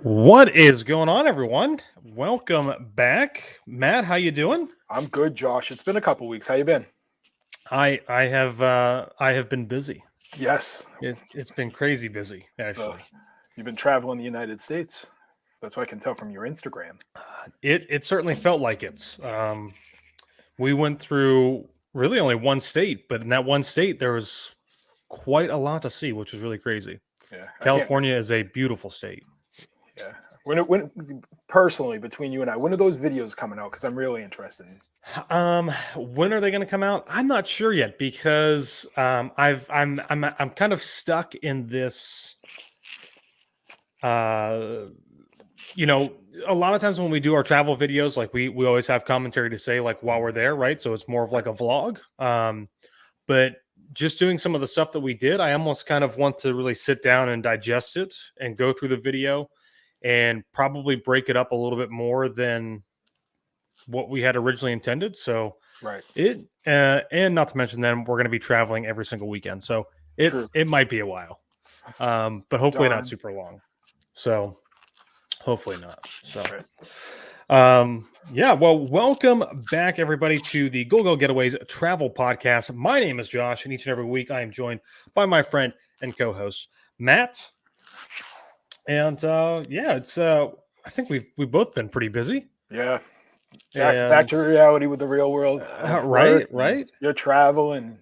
What is going on, everyone? Welcome back, Matt. How you doing? I'm good, Josh. It's been a couple weeks. How you been? I have been busy. Yes. It's been crazy busy, Uh, actually. you've been traveling the United States. That's what I can tell from your Instagram. It certainly felt like it. We went through really only one state, but in that one state there was quite a lot to see, which was really crazy. Yeah, I can't. California is a beautiful state. Yeah. When personally between you and I, when are those videos coming out? Because I'm really interested. When are they going to come out? I'm not sure yet because I'm kind of stuck in this uh you know, a lot of times when we do our travel videos, like we always have commentary to say like while we're there, right? So it's more of like a vlog. But just doing some of the stuff that we did, I almost kind of want to really sit down and digest it and go through the video and probably break it up a little bit more than what we had originally intended. So Right. it and not to mention then we're going to be traveling every single weekend. So it True. it might be a while. But hopefully not Darn. super long. So hopefully not. So Right. yeah, well, welcome back, everybody, to the Goldgell Getaways travel podcast. My name is Josh, and each and every week I am joined by my friend and co-host Matt. And yeah, it's I think we've both been pretty busy. Yeah. Back And to reality with the real world of work right, and right. your travel and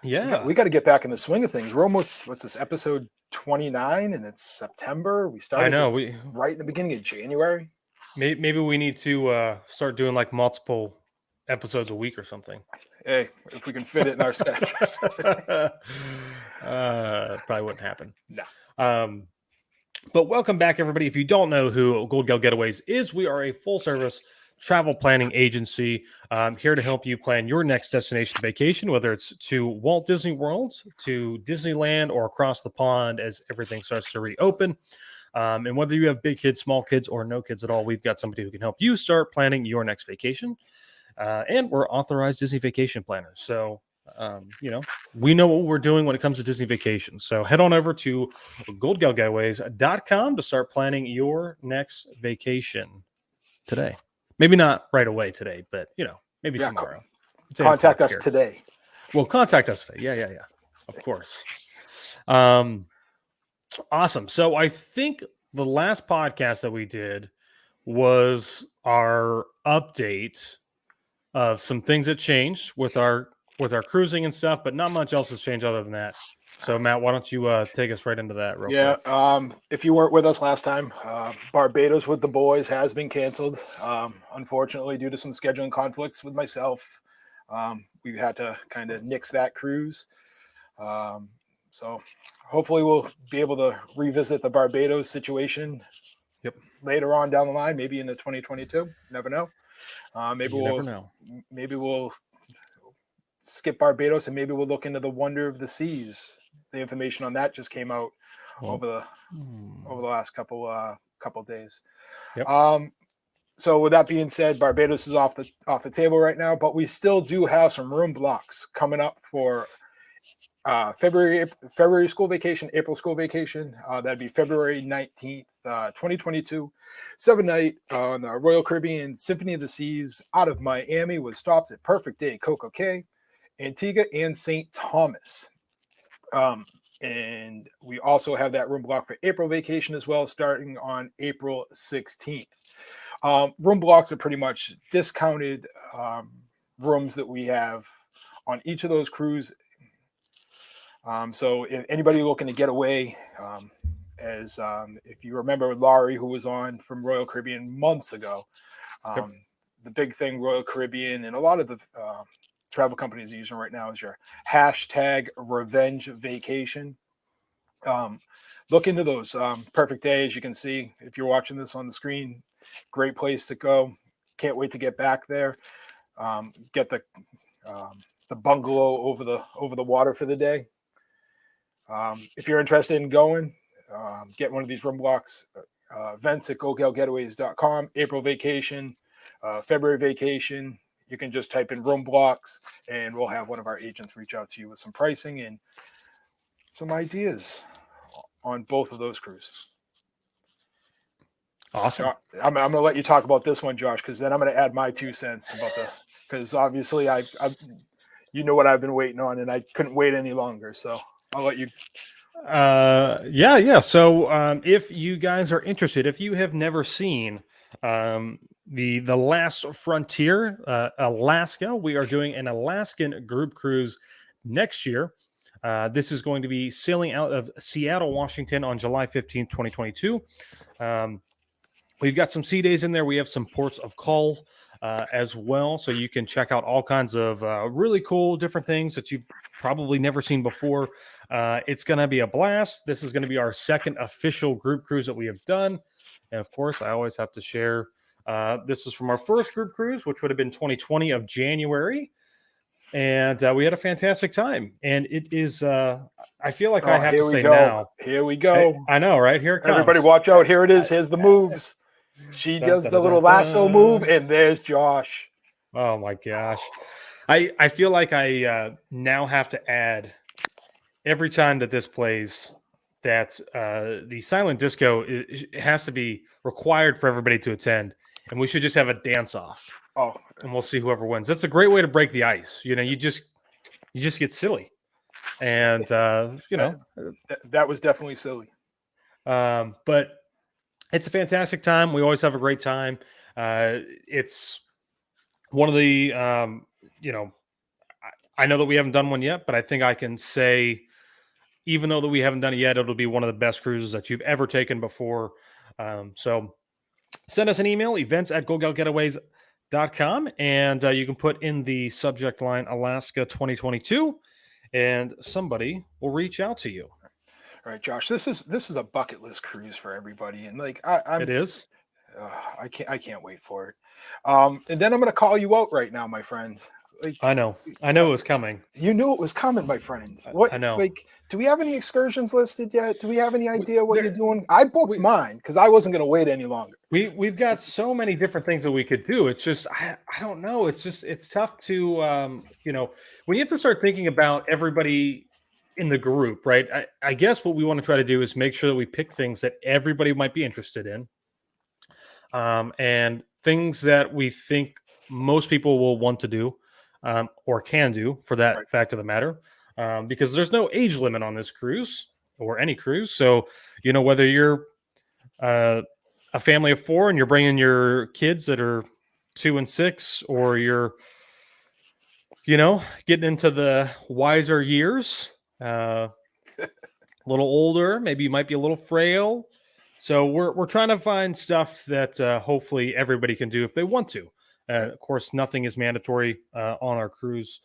Yeah. we got to get back in the swing of things. We're almost what's this episode 29 and it's September. We I started know. this We right in the beginning of January. maybe we need to start doing like multiple episodes a week or something. Hey, if we can fit it in our schedule. Probably wouldn't happen. No. Um, But welcome back, everybody. If you don't know who Goldgell Getaways is, we are a full-service travel planning agency here to help you plan your next destination vacation, whether it's to Walt Disney World, to Disneyland, or across the pond as everything starts to reopen. And whether you have big kids, small kids, or no kids at all, we've got somebody who can help you start planning your next vacation. And we're authorized Disney vacation planners. So, we know what we're doing when it comes to Disney vacations. So head on over to goldgellgetaways.com to start planning your next vacation today. Maybe not right away today, but maybe Yeah. tomorrow. It's 8 o'clock Contact us here. today. Well, contact us today. Yeah. Of course. Um, awesome. So I think the last podcast that we did was our update of some things that changed with our cruising and stuff, but not much else has changed other than that. So Matt, why don't you take us right into that real Yeah. quick? If you weren't with us last time, Barbados with the boys has been canceled. Unfortunately, due to some scheduling conflicts with myself, we had to kind of nix that cruise. So hopefully we'll be able to revisit the Barbados situation Yep. later on down the line, maybe in the 2022. Never know. Maybe You never we'll know. maybe we'll skip Barbados and maybe we'll look into the Wonder of the Seas. The information on that just came out Well, over the last couple days. yep. Um, so with that being said, Barbados is off the table right now, but we still do have some room blocks coming up for February school vacation, April school vacation. That'd be February 19th, 2022. 7-night on the Royal Caribbean Symphony of the Seas out of Miami with stops at Perfect Day, Coco Cay, Antigua, and St. Thomas. And we also have that room block for April vacation as well, starting on April 16th. Room blocks are pretty much discounted rooms that we have on each of those cruises. So if anybody looking to get away, if you remember Laurie, who was on from Royal Caribbean months ago, Yep. the big thing Royal Caribbean and a lot of the travel companies are using right now is your hashtag revenge vacation. Look into those perfect days. You can see if you're watching this on the screen, great place to go. Can't wait to get back there. Get the bungalow over the water for the day. If you're interested in going, get one of these room blocks. Events at goldgellgetaways.com. April vacation, February vacation. You can just type in room blocks, and we'll have one of our agents reach out to you with some pricing and some ideas on both of those cruises. Awesome. I'm going to let you talk about this one, Josh, because then I'm going to add my 2 cents about because obviously I you know what I've been waiting on, and I couldn't wait any longer. So I'll let you. Yeah. So if you guys are interested, if you have never seen the Last Frontier, Alaska, we are doing an Alaskan group cruise next year. This is going to be sailing out of Seattle, Washington on July 15th, 2022. We've got some sea days in there. We have some ports of call as well. So you can check out all kinds of really cool different things that you've probably never seen before. It's going to be a blast. This is going to be our second official group cruise that we have done. And of course, I always have to share. This is from our first group cruise, which would have been 2020 of January. And we had a fantastic time. And it is, I feel like I have to say now. Here we go. I know, right? Here it comes. Everybody watch out. Here it is. Here's the moves. She does the little lasso move, and there's Josh. Oh my gosh. I feel like I now have to add every time that this plays that the silent disco it has to be required for everybody to attend, and we should just have a dance off. Oh, and we'll see whoever wins. That's a great way to break the ice. You know, you just get silly, and you know that was definitely silly. But it's a fantastic time. We always have a great time. It's one of the, you know, I know that we haven't done one yet, but I think I can say, even though that we haven't done it yet, it'll be one of the best cruises that you've ever taken before. So send us an email, events@goldgellgetaways.com, and you can put in the subject line Alaska 2022, and somebody will reach out to you. All right, Josh, this is a bucket list cruise for everybody, and like it is. I can't wait for it. And then I'm going to call you out right now, my friend. Like, I know it was coming. You knew it was coming, my friend. What? I know. Like, do we have any excursions listed yet? Do we have any idea what you're doing? I booked mine because I wasn't going to wait any longer. We've got so many different things that we could do. It's just I don't know. It's tough to you know, when you have to start thinking about everybody in the group, right? I guess what we want to try to do is make sure that we pick things that everybody might be interested in, and things that we think most people will want to do, or can do for that fact of the matter, because there's no age limit on this cruise or any cruise. So, you know, whether you're a family of 4 and you're bringing your kids that are 2 and 6, or you're, you know, getting into the wiser years, a little older, maybe you might be a little frail. So we're trying to find stuff that hopefully everybody can do if they want to. Of course, nothing is mandatory on our cruise.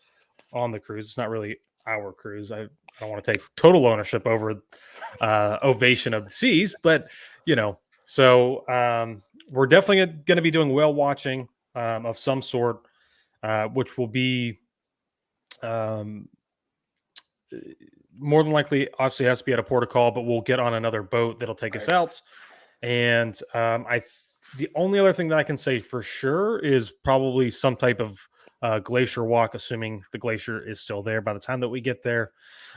On the cruise, it's not really our cruise. I don't want to take total ownership over Ovation of the Seas, but you know. So we're definitely going to be doing whale watching of some sort, which will be more than likely, obviously, has to be at a port of call, but we'll get on another boat that'll take us out. And the only other thing that I can say for sure is probably some type of glacier walk, assuming the glacier is still there by the time that we get there.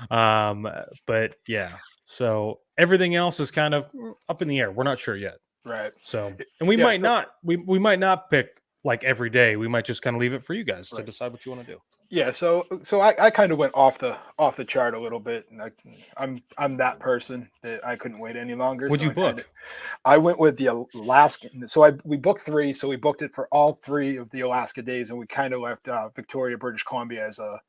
But yeah, so everything else is kind of up in the air. We're not sure yet. Right. So, and we might not, we might not pick like every day. We might just kind of leave it for you guys to decide what you want to do. Yeah, so I kind of went off the chart a little bit, and I'm that person that I couldn't wait any longer. What'd you book? I went with the Alaskan. So we booked 3. So we booked it for all 3 of the Alaska days, and we kind of left Victoria, British Columbia as a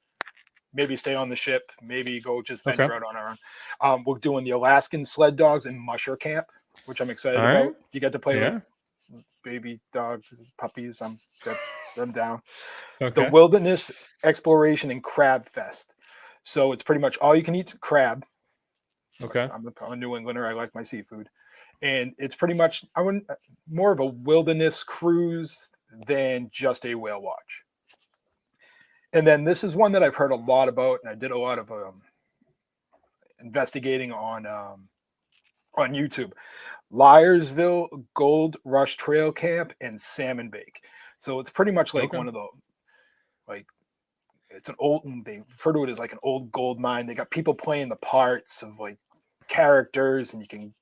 maybe stay on the ship, maybe go just venture out on our own. We're doing the Alaskan sled dogs and musher camp, which I'm excited about. You get to play with baby dogs, puppies. I'm down. The Wilderness Exploration and Crab Fest. So it's pretty much all you can eat crab. Okay. I'm a New Englander. I like my seafood, and it's pretty much more of a wilderness cruise than just a whale watch. And then this is one that I've heard a lot about, and I did a lot of investigating on YouTube. Liarsville Gold Rush Trail Camp and Salmon Bake. So it's pretty much like one of those, like it's an old, they refer to it as like an old gold mine. They got people playing the parts of like characters, and you can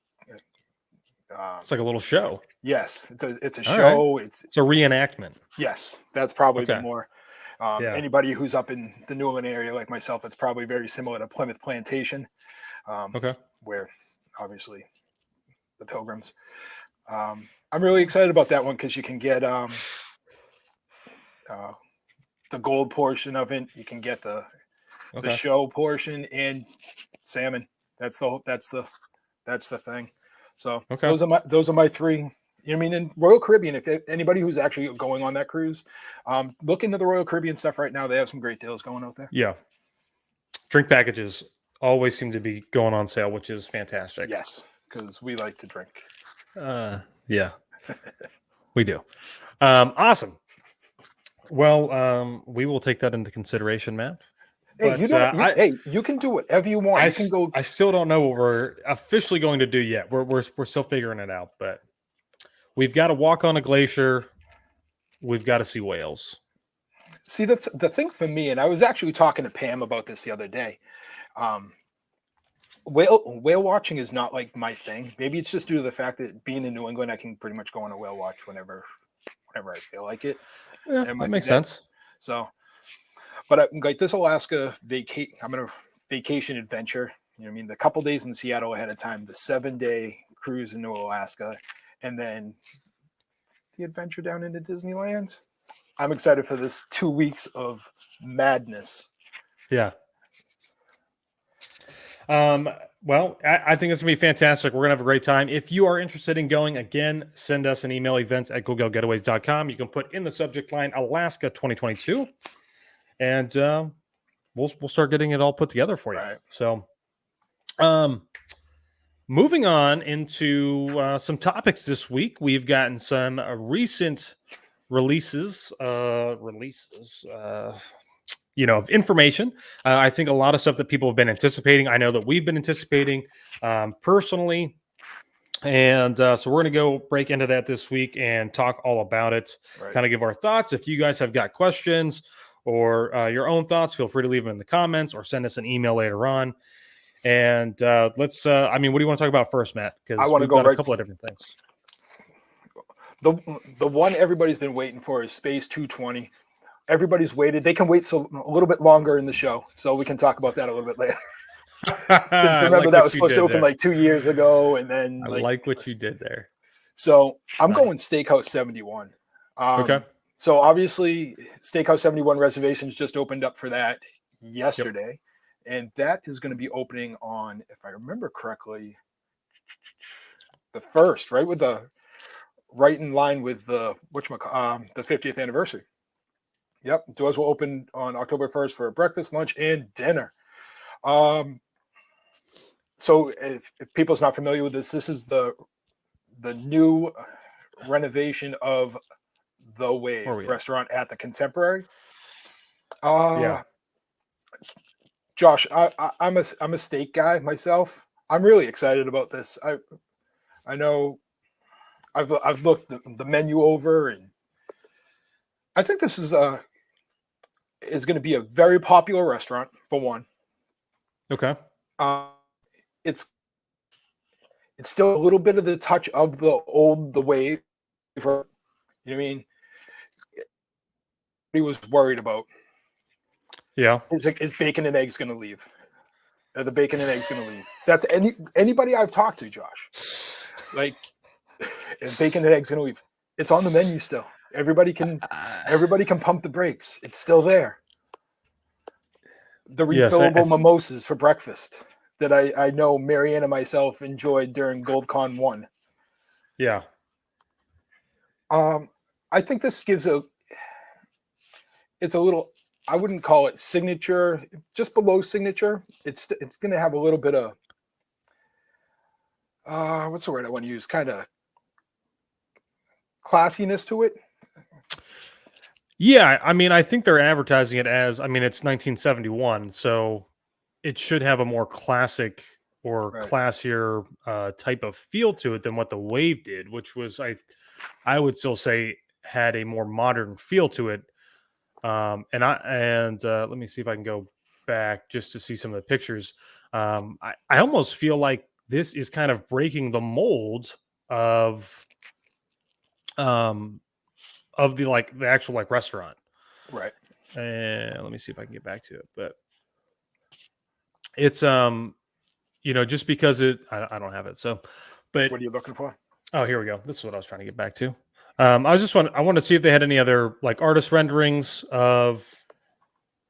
Um, It's like a little show. yes, it's a All right. show. It's a reenactment. Yes, that's probably the Okay. more Yeah. anybody who's up in the New England area like myself. It's probably very similar to Plymouth Plantation, um, Okay. where obviously the Pilgrims. I'm really excited about that one because you can get uh, the gold portion of it. You can get the Okay. show portion and salmon. That's the thing. So Okay. those are my three. I mean, in Royal Caribbean, if anybody who's actually going on that cruise, look into the Royal Caribbean stuff right now. They have some great deals going out there. Yeah. Drink packages always seem to be going on sale, which is fantastic. Yes, because we like to drink. Yeah, we do. Awesome. Well, we will take that into consideration, Matt. Hey, But, you don't. You can do whatever you want. You can go. I still don't know what we're officially going to do yet. We're still figuring it out, but we've got to walk on a glacier. We've got to see whales. See, that's the thing for me. And I was actually talking to Pam about this the other day. Whale watching is not like my thing. Maybe it's just due to the fact that being in New England, I can pretty much go on a whale watch whenever I feel like it. Yeah, that makes sense. So, but like this Alaska vacation adventure. You know, what I mean, the couple days in Seattle ahead of time, the 7-day cruise into Alaska, and then the adventure down into Disneyland. I'm excited for this 2 weeks of madness. Yeah. Well, I think it's gonna be fantastic. We're gonna have a great time. If you are interested in going, again, send us an email, events@goldgellgetaways.com. You can put in the subject line Alaska 2022, and we'll start getting it all put together for you. Right. So, moving on into some topics this week, we've gotten some recent releases. Of information. I think a lot of stuff that people have been anticipating. I know that we've been anticipating personally. And so we're going to go break into that this week and talk all about it, kind of give our thoughts. If you guys have got questions or your own thoughts, feel free to leave them in the comments or send us an email later on. And let's, what do you want to talk about first, Matt? Because I want to go go a couple of different things. The one everybody's been waiting for is Space 220. Everybody's waited. They can wait a little bit longer in the show, so we can talk about that a little bit later. Remember that was supposed to open like 2 years ago, and then I like what you did there. So I'm going Steakhouse 71. Okay. So obviously, Steakhouse 71 reservations just opened up for that yesterday, and that is going to be opening on, if I remember correctly, the 1st, right in line with the 50th anniversary. Yep, doors will open on October 1st for breakfast, lunch, and dinner. So if people's not familiar with this is the new renovation of the Wave restaurant at the Contemporary. Josh, I'm a steak guy myself. I'm really excited about this. I know I've looked the menu over, and I think this is going to be a very popular restaurant, for one. Okay. It's still a little bit of the touch of the Wave. You know what I mean? He was worried about. Yeah. Is bacon and eggs going to leave? Are the bacon and eggs going to leave? That's anybody I've talked to, Josh. Like, bacon and eggs going to leave? It's on the menu still. Everybody can pump the brakes. It's still there. The refillable mimosas for breakfast that I know Marianne and myself enjoyed during GoldCon 1. Yeah. I think this gives it's a little, I wouldn't call it signature, just below signature. It's going to have a little bit of, what's the word I want to use? Kind of classiness to it. Yeah, I think they're advertising it as, it's 1971, so it should have a more classic or classier type of feel to it than what the Wave did, which was, I would still say, had a more modern feel to it. Let me see if I can go back just to see some of the pictures. I almost feel like this is kind of breaking the mold of the actual like restaurant. Right. And let me see if I can get back to it, but it's just because I don't have it. So, but What are you looking for? oh, here we go. This is what I was trying to get back to. I want to see if they had any other like artist renderings of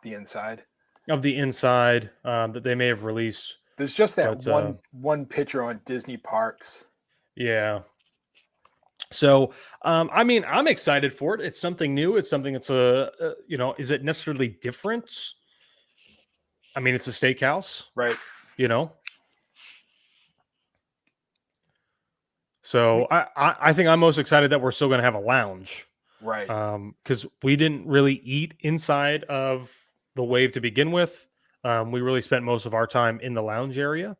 The inside. the inside that they may have released. There's just that But, one picture on Disney Parks. Yeah. So, I mean, I'm excited for it. It's something new. It's something that's is it necessarily different? I mean, it's a steakhouse, Right. you know. So I think I'm most excited that we're still going to have a lounge, Right. because we didn't really eat inside of the Wave to begin with. We really spent most of our time in the lounge area.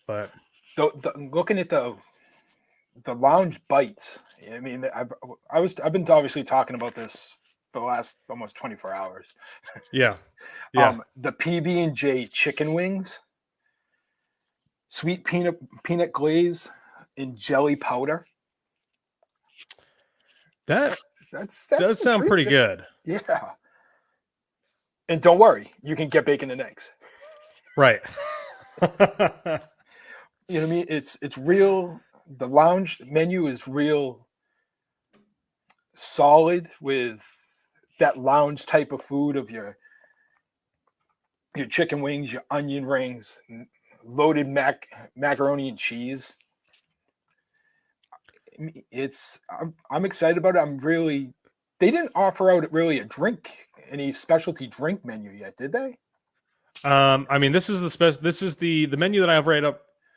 But Looking at the lounge bites. I mean, I've been obviously talking about this for the last almost 24 hours. yeah. The PB&J chicken wings, sweet peanut glaze, and jelly powder. That That's does sound pretty good. Yeah. And don't worry, you can get bacon and eggs. Right. You know what I mean? It's real. The lounge menu is real solid with that lounge type of food of your chicken wings, your onion rings, loaded macaroni and cheese. I'm excited about it. They didn't offer out really any specialty drink menu yet, did they? I mean, this is the menu that I have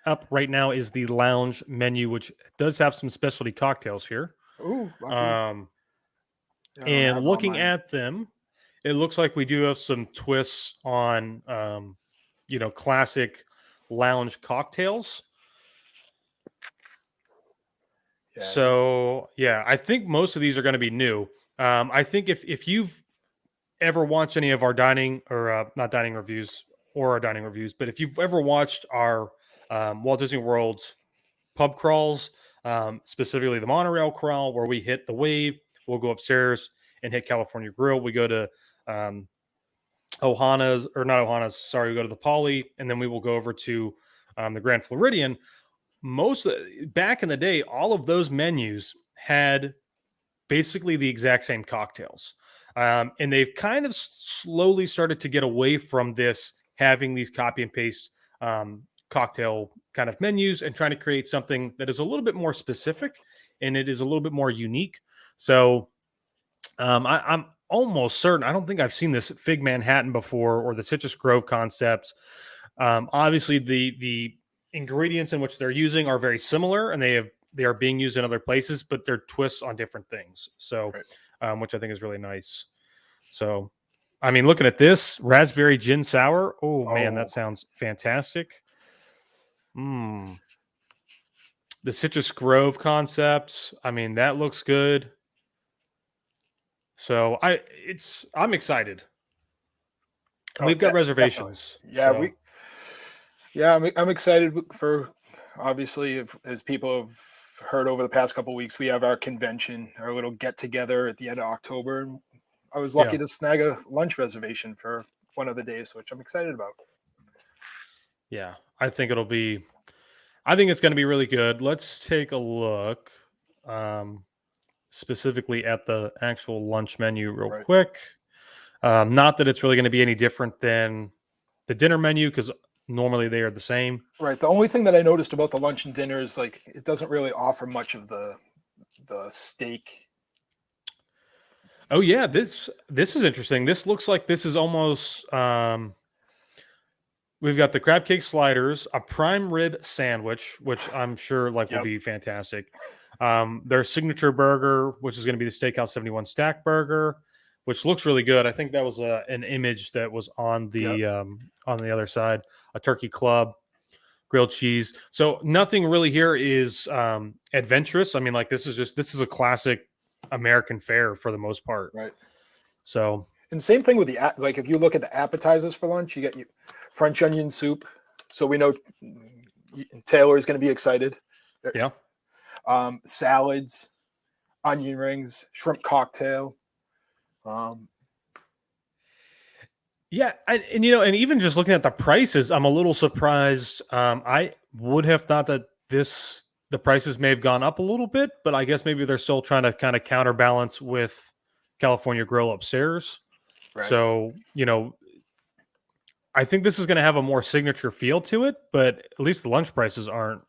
up right now is the lounge menu, which does have some specialty cocktails here. Ooh, and looking at them, it looks like we do have some twists on classic lounge cocktails. Yeah, so yeah, I think most of these are going to be new. I think if you've ever watched any of our dining or not dining reviews or our dining reviews, but if you've ever watched our Walt Disney World pub crawls, specifically the monorail crawl where we hit the Wave, we'll go upstairs and hit California Grill. We go to Ohana's, or not Ohana's, sorry, we go to the Poly, and then we will go over to the Grand Floridian. Back in the day, all of those menus had basically the exact same cocktails. And they've kind of slowly started to get away from this, having these copy and paste cocktail kind of menus and trying to create something that is a little bit more specific and it is a little bit more unique. So I'm almost certain, I don't think I've seen this Fig Manhattan before or the Citrus Grove concepts. Obviously, the ingredients in which they're using are very similar and they are being used in other places, but they're twists on different things. So, right. Which I think is really nice. So, I mean, looking at this raspberry gin sour. Oh man, that sounds fantastic. The Citrus Grove concept. I mean, that looks good. So I'm excited. We've got reservations. Definitely. Yeah, I'm excited for, obviously, as people have heard over the past couple of weeks, we have our convention, our little get together at the end of October. And I was lucky to snag a lunch reservation for one of the days, which I'm excited about. Yeah, I think it's going to be really good. Let's take a look specifically at the actual lunch menu real quick. Not that it's really going to be any different than the dinner menu, because normally they are the same. Right. The only thing that I noticed about the lunch and dinner is like it doesn't really offer much of the steak. Oh yeah, this is interesting. This looks like this is almost we've got the crab cake sliders, a prime rib sandwich, which I'm sure will be fantastic. Their signature burger, which is going to be the Steakhouse 71 stack burger, which looks really good. I think that was an image that was on the other side. A turkey club, grilled cheese. So nothing really here is adventurous. I mean, like this is a classic American fare for the most part. Right. So, and same thing with if you look at the appetizers for lunch, you get French onion soup. So we know Taylor is going to be excited. Yeah. Salads, onion rings, shrimp cocktail. Yeah, and and even just looking at the prices, I'm a little surprised. I would have thought that the prices may have gone up a little bit, but I guess maybe they're still trying to kind of counterbalance with California Grill upstairs. Right. So, I think this is going to have a more signature feel to it, but at least the lunch prices aren't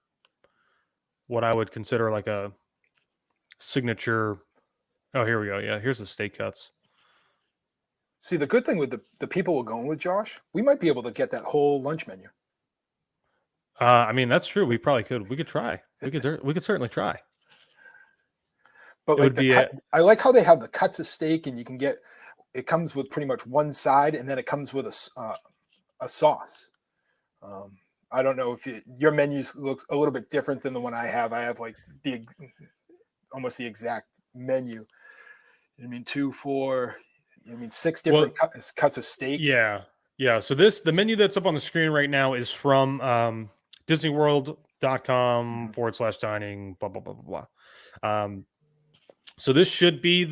what I would consider like a signature. Oh, here we go. Yeah, here's the steak cuts. See, the good thing with the people we're going with, Josh, we might be able to get that whole lunch menu. I mean, that's true. We probably could. We could try. We could certainly try. But It like would be I like how they have the cuts of steak, and you can get it comes with pretty much one side, and then it comes with a sauce. I don't know if your menu looks a little bit different than the one I have. I have like almost the exact menu. I mean, 6 different cuts of steak. Yeah. So the menu that's up on the screen right now is from DisneyWorld.com/dining, blah, blah, blah, blah, blah. So this should be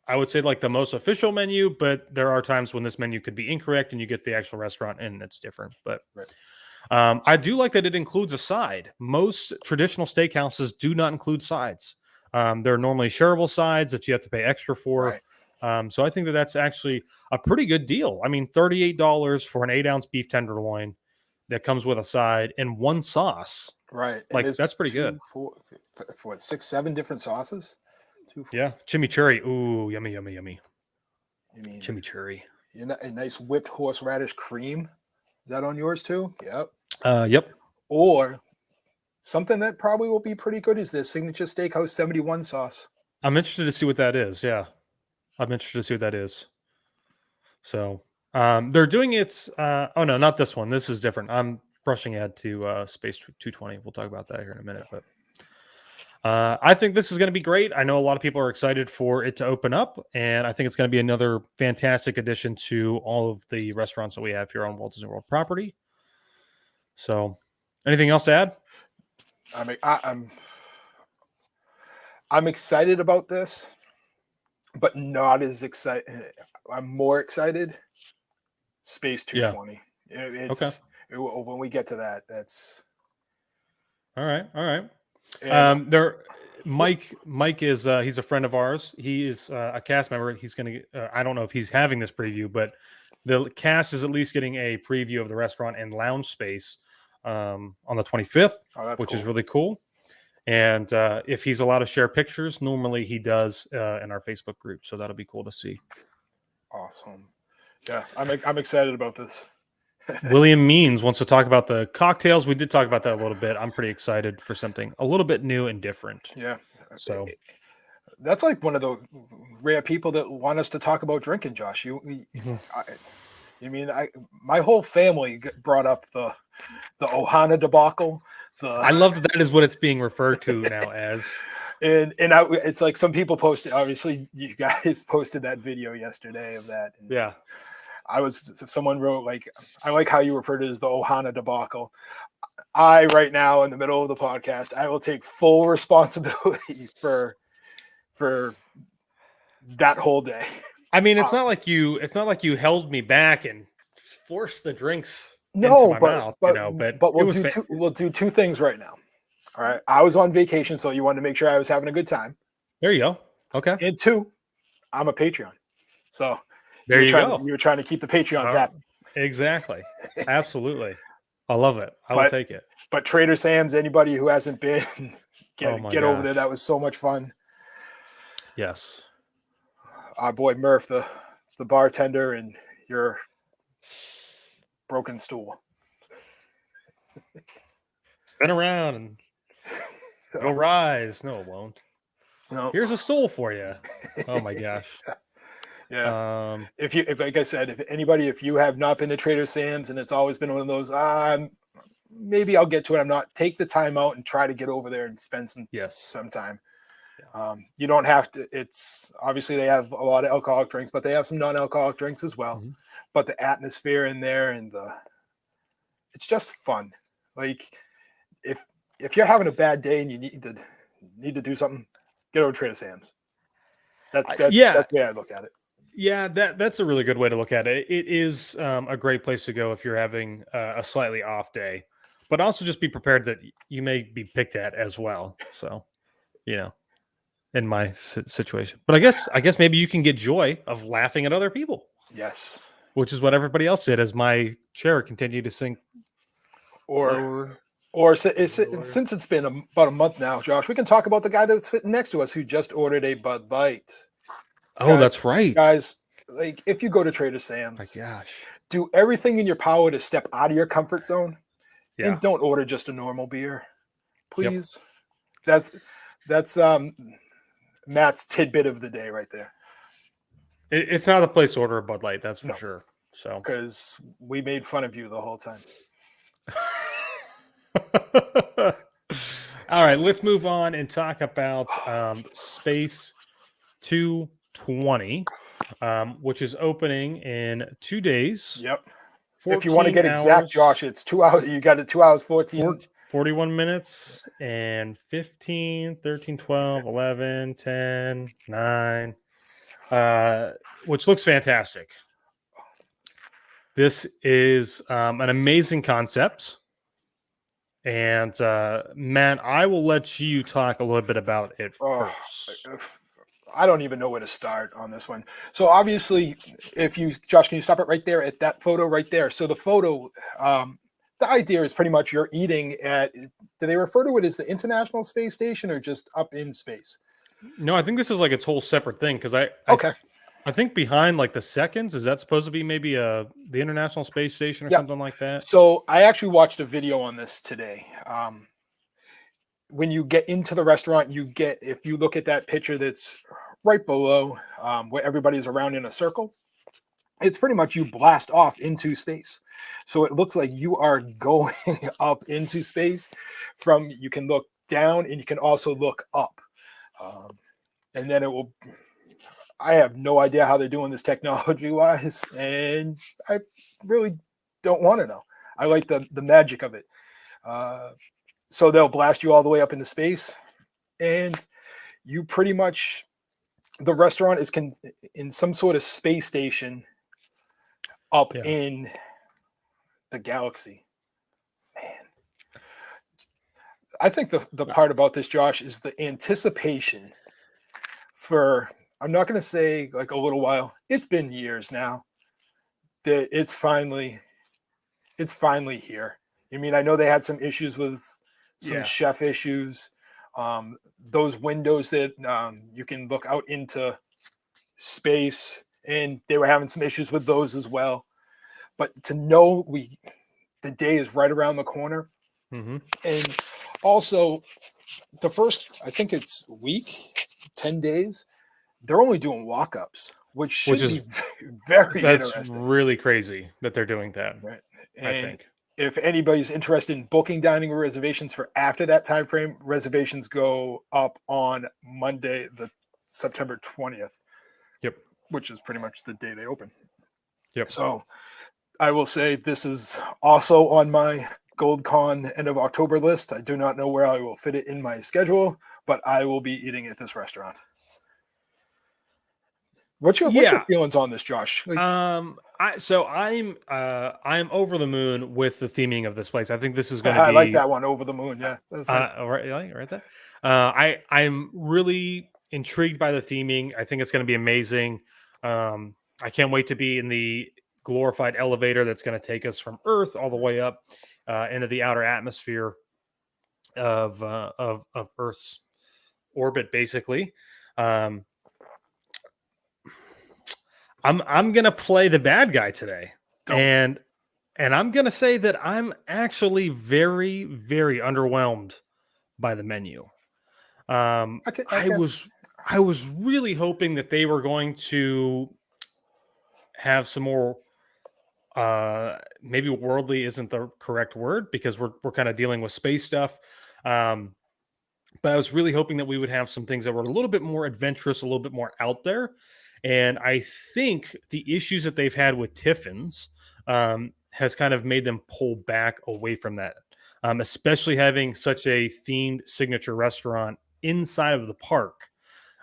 I would say like the most official menu, but there are times when this menu could be incorrect and you get the actual restaurant and it's different. But right. I do like that it includes a side. Most traditional steakhouses do not include sides. They're normally shareable sides that you have to pay extra for. Right. So I think that's actually a pretty good deal. I mean, $38 for an 8-ounce beef tenderloin that comes with a side and one sauce. Right. Like, that's pretty good. For 6, 7 different sauces? Yeah. Chimichurri. Ooh, yummy, yummy, yummy. You mean chimichurri. A nice whipped horseradish cream. Is that on yours too? Yep. Yep. Or something that probably will be pretty good is their signature steakhouse 71 sauce. I'm interested to see what that is. Yeah. I'm interested to see what that is. So they're doing it. Oh, no, not this one. This is different. I'm brushing ahead to Space 220. We'll talk about that here in a minute. But I think this is going to be great. I know a lot of people are excited for it to open up, and I think it's going to be another fantastic addition to all of the restaurants that we have here on Walt Disney World property. So, anything else to add? I mean, I'm excited about this, but not as excited. I'm more excited. Space 220. Yeah. When we get to that, that's all right. All right. And, Mike is he's a friend of ours. He is a cast member. He's going to I don't know if he's having this preview, but the cast is at least getting a preview of the restaurant and lounge space on the 25th, which is really cool. And if he's allowed to share pictures, normally he does in our Facebook group, so that'll be cool to see. Awesome. Yeah, I'm excited about this. William Means wants to talk about the cocktails. We did talk about that a little bit. I'm pretty excited for something a little bit new and different. Yeah. So that's like one of the rare people that want us to talk about drinking, Josh. My whole family brought up the Ohana debacle. I love that is what it's being referred to now as. It's like some people posted. Obviously, you guys posted that video yesterday of that. And yeah. Someone wrote, like, I like how you referred to it as the Ohana debacle. Right now in the middle of the podcast, I will take full responsibility for that whole day. I mean, it's not like you held me back and forced the drinks into my mouth, but we'll do two things right now. All right. I was on vacation, so you wanted to make sure I was having a good time. There you go. Okay. And 2, I'm a Patreon. So there you go. You were trying to keep the Patreons happy. Exactly. Absolutely. I love it. I will take it. But Trader Sam's, anybody who hasn't been, get over there. That was so much fun. Yes. Our boy Murph, the bartender, and your broken stool. Spin around and it'll rise. No, it won't. No. Here's a stool for you. Oh my gosh. Yeah. If like I said, if you have not been to Trader Sam's and it's always been one of those, maybe I'll get to it. Take the time out and try to get over there and spend some time. Yeah. You don't have to. It's obviously they have a lot of alcoholic drinks, but they have some non-alcoholic drinks as well. Mm-hmm. But the atmosphere in there and it's just fun. Like if you're having a bad day and you need to do something, get over to Trader Sam's. That's Yeah, the way I look at it. yeah, that's a really good way to look at it. It is a great place to go if you're having a slightly off day, but also just be prepared that you may be picked at as well. So, you know, in my situation, but I guess maybe you can get joy of laughing at other people, Yes. which is what everybody else did as my chair continued to sink Or lower. since it's been about a month now, Josh, we can talk about the guy that's sitting next to us who just ordered a Bud Light. Oh, Guys, that's right. guys, like if you go to Trader My Sam's, gosh. do everything in your power to step out of your comfort zone Yeah. and don't order just a normal beer, Yep. please. That's Matt's tidbit of the day right there. It's not the place to order a Bud Light, that's for sure. So, because we made fun of you the whole time. all right, let's move on and talk about Space 220, which is opening in 2 days. Yep. If you want to get exact, Josh, it's 2 hours. You got it 2 hours, 41 minutes and 15, 13, 12, 11, 10, 9, which looks fantastic. This is an amazing concept. And Matt, I will let you talk a little bit about it first. I don't even know where to start on this one. So obviously, Josh, can you stop it right there at that photo right there? So the photo, the idea is pretty much you're eating at, do they refer to it as the International Space Station or just up in space? No, I think this is like its whole separate thing because I think behind like the seconds, is that supposed to be maybe the International Space Station or something like that? So I actually watched a video on this today. When you get into the restaurant, if you look at that picture that's right below where everybody's around in a circle, it's pretty much you blast off into space. So it looks like you are going up into space. You can look down and you can also look up. And then I have no idea how they're doing this technology wise, and I really don't want to know. I like the magic of it. So they'll blast you all the way up into space, and you pretty much, the restaurant is in some sort of space station up in the galaxy. Man, I think the part about this, Josh, is the anticipation for, I'm not going to say like a little while. It's been years now that it's finally here. I mean, I know they had some issues with some chef issues. Those windows that you can look out into space, and they were having some issues with those as well. But to know the day is right around the corner, and also the first, I think it's week, 10 days, they're only doing walk-ups, which is be very interesting. That's really crazy that they're doing that. Right. And I think if anybody's interested in booking dining reservations for after that time frame, reservations go up on Monday, the September 20th. Yep. Which is pretty much the day they open. Yep. So I will say this is also on my GoldCon end of October list. I do not know where I will fit it in my schedule, but I will be eating at this restaurant. What's your feelings on this, Josh? I'm over the moon with the theming of this place. I think this is going to be. I like that one, over the moon. Yeah. Right there. I'm really intrigued by the theming. I think it's going to be amazing. I can't wait to be in the glorified elevator that's going to take us from Earth all the way up into the outer atmosphere of Earth's orbit, basically. I'm gonna play the bad guy today, and I'm gonna say that I'm actually very, very underwhelmed by the menu. I was really hoping that they were going to have some more. Maybe worldly isn't the correct word because we're kind of dealing with space stuff. But I was really hoping that we would have some things that were a little bit more adventurous, a little bit more out there. And I think the issues that they've had with Tiffin's has kind of made them pull back away from that. especially having such a themed signature restaurant inside of the park.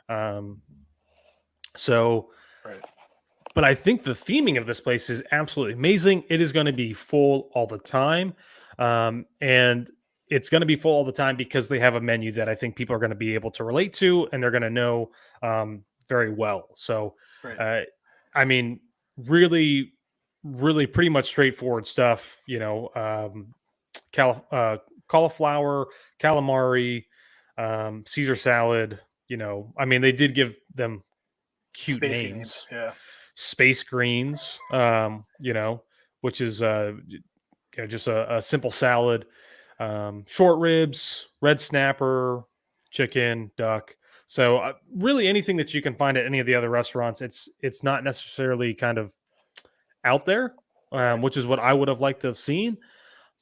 Um, so, Right. but I think the theming of this place is absolutely amazing. It is going to be full all the time. And it's going to be full all the time because they have a menu that I think people are going to be able to relate to and they're going to know very well. So, Right. uh, I mean, really, really pretty much straightforward stuff, cauliflower, calamari, Caesar salad, I mean, they did give them cute Spacey names. names, Yeah. space greens, which is just a simple salad, short ribs, red snapper, chicken, duck. So really anything that you can find at any of the other restaurants, it's not necessarily kind of out there, Right. which is what I would have liked to have seen.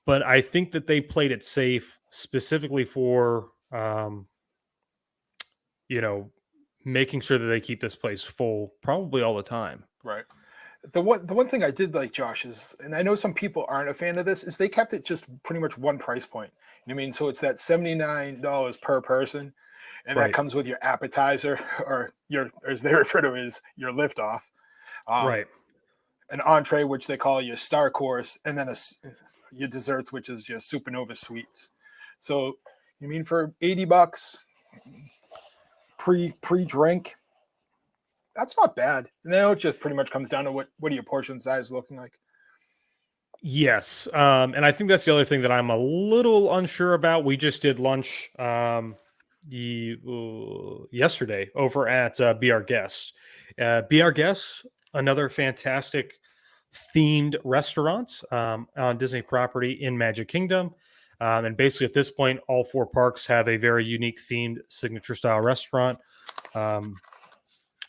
But I think that they played it safe specifically for, you know, making sure that they keep this place full probably all the time. Right. The one thing I did like, Josh, is, and I know some people aren't a fan of this, is they kept it just pretty much one price point. You know what I mean? So it's that $79 per person, and that Right. comes with your appetizer or your, as they refer to it, as your liftoff, um, Right. an entree, which they call your star course, and then your desserts, which is your supernova sweets. So you mean for $80 pre drink? That's not bad. And then it just pretty much comes down to what are your portion size looking like? Yes. And I think that's the other thing that I'm a little unsure about. We just did lunch yesterday over at Be Our Guest. Be Our Guest, another fantastic themed restaurant on Disney property in Magic Kingdom. And basically, at this point, all four parks have a very unique themed signature style restaurant,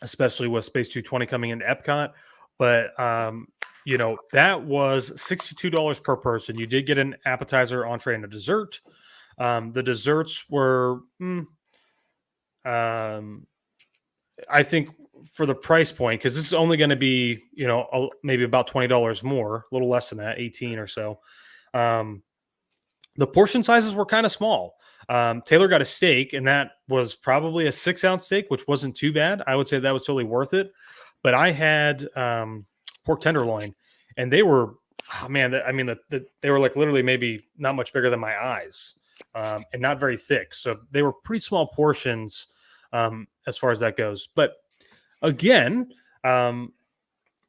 especially with Space 220 coming into Epcot. But that was $62 per person. You did get an appetizer, entree, and a dessert. The desserts were, I think, for the price point, because this is only going to be, maybe about $20 more, a little less than that, 18 or so. The portion sizes were kind of small. Taylor got a steak, and that was probably a 6-ounce steak, which wasn't too bad. I would say that was totally worth it. But I had pork tenderloin, and they were, oh man, they were like literally maybe not much bigger than my eyes, and not very thick. So they were pretty small portions as far as that goes. But again,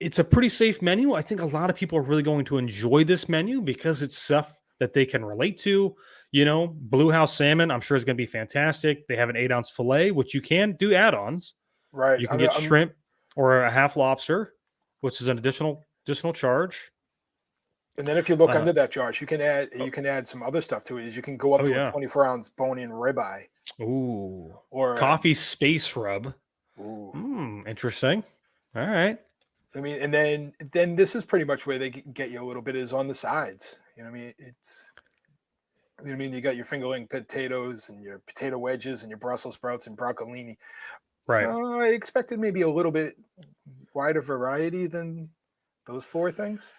it's a pretty safe menu. I think a lot of people are really going to enjoy this menu because it's stuff that they can relate to. Blue House salmon, I'm sure is going to be fantastic. They have an 8-ounce filet, which you can do add-ons. Right. You can get shrimp or a half lobster, which is an additional charge. And then if you look under that, Josh, you can add some other stuff to it. Is you can go up to a 24-ounce bone-in ribeye. Ooh. Or coffee space rub. Ooh. Interesting. All right. I mean, and then this is pretty much where they get you a little bit, is on the sides. You know what I mean? You got your fingerling potatoes and your potato wedges and your Brussels sprouts and broccolini. Right. I expected maybe a little bit wider variety than those four things.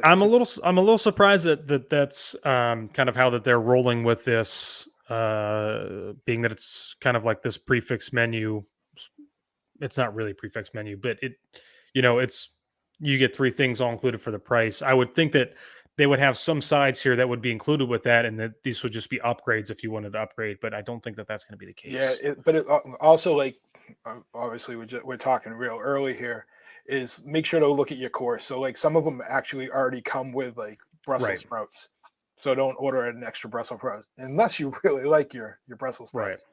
I'm a little surprised that's kind of how that they're rolling with this, being that it's kind of like this prefix menu. It's not really prefix menu, but it's, you get 3 things all included for the price. I would think that they would have some sides here that would be included with that, and that these would just be upgrades if you wanted to upgrade. But I don't think that that's going to be the case. Yeah, but it also, like, obviously we're talking real early here, is make sure to look at your course. So like some of them actually already come with like Brussels sprouts. So don't order an extra Brussels sprouts unless you really like your Brussels sprouts.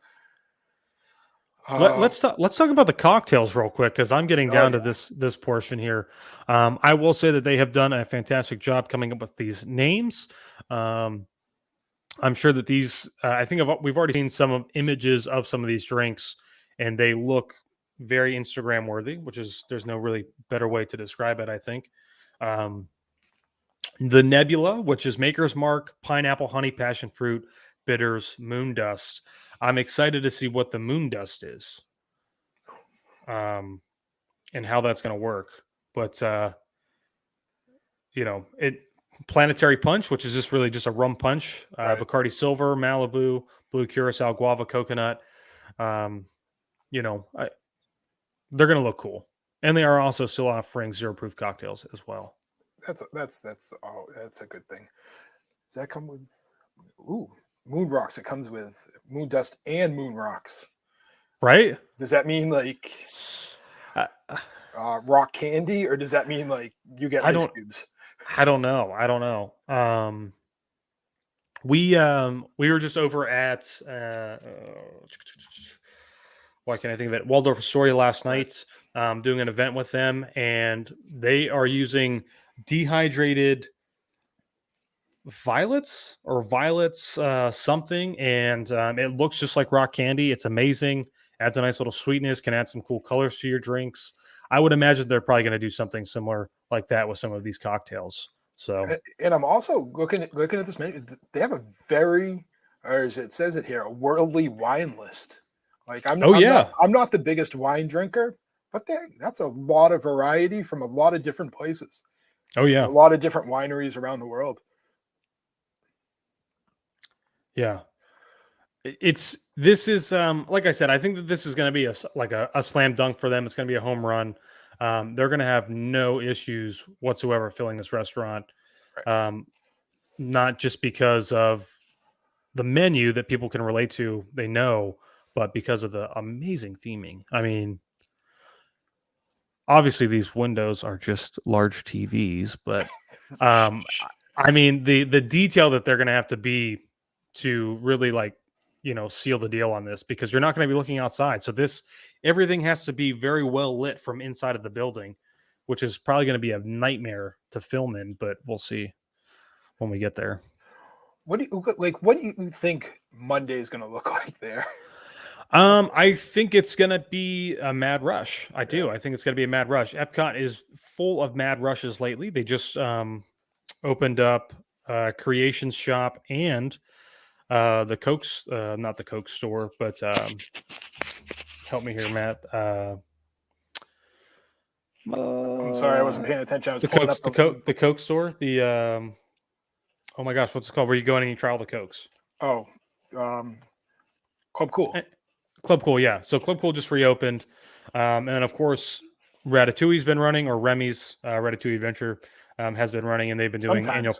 Right. Let's talk about the cocktails real quick, because I'm getting down to this portion here. I will say that they have done a fantastic job coming up with these names. I'm sure that these, we've already seen some images of some of these drinks, and they look very Instagram worthy, there's no really better way to describe it, I think. The Nebula, which is Maker's Mark, pineapple, honey, passion fruit, bitters, moon dust. I'm excited to see what the moon dust is, and how that's going to work. But Planetary Punch, which is just really just a rum punch. Right. Bacardi Silver, Malibu, Blue Curacao, Guava, Coconut. Um, they're going to look cool. And they are also still offering zero proof cocktails as well. That's a good thing. Does that come with moon rocks? It comes with moon dust and moon rocks. Right? Does that mean like rock candy, or does that mean like you get ice cubes? I don't know. We were just over at why can't I think of it? Waldorf Astoria last night, doing an event with them, and they are using dehydrated violets something, and it looks just like rock candy. It's amazing. Adds a nice little sweetness, can add some cool colors to your drinks. I would imagine they're probably going to do something similar like that with some of these cocktails. So, and I'm also looking at this menu. They have a very, or as it says it here, a worldly wine list. Like I'm not the biggest wine drinker, but that's a lot of variety from a lot of different places. Oh yeah, a lot of different wineries around the world. Yeah. This is like I said, I think that this is going to be a slam dunk for them. It's going to be a home run. They're going to have no issues whatsoever filling this restaurant. Not just because of the menu that people can relate to, they know, but because of the amazing theming. I mean, obviously these windows are just large TVs, but I mean the detail that they're going to have to be to really seal the deal on this, because you're not going to be looking outside. So everything has to be very well lit from inside of the building, which is probably going to be a nightmare to film in, but we'll see when we get there. What do you think Monday is going to look like there? I think it's going to be a mad rush. I do. I think it's going to be a mad rush. Epcot is full of mad rushes lately. They just opened up Creations Shop and the Coke's, not the Coke store, but help me here, Matt. I'm sorry, I wasn't paying attention. I was the Coke store. The oh my gosh, what's it called? Where you go in and you try all the Cokes? Oh, Club Cool. Club Cool, yeah. So Club Cool just reopened, and then of course Ratatouille's been running, or Remy's Ratatouille Adventure has been running, and they've been doing annual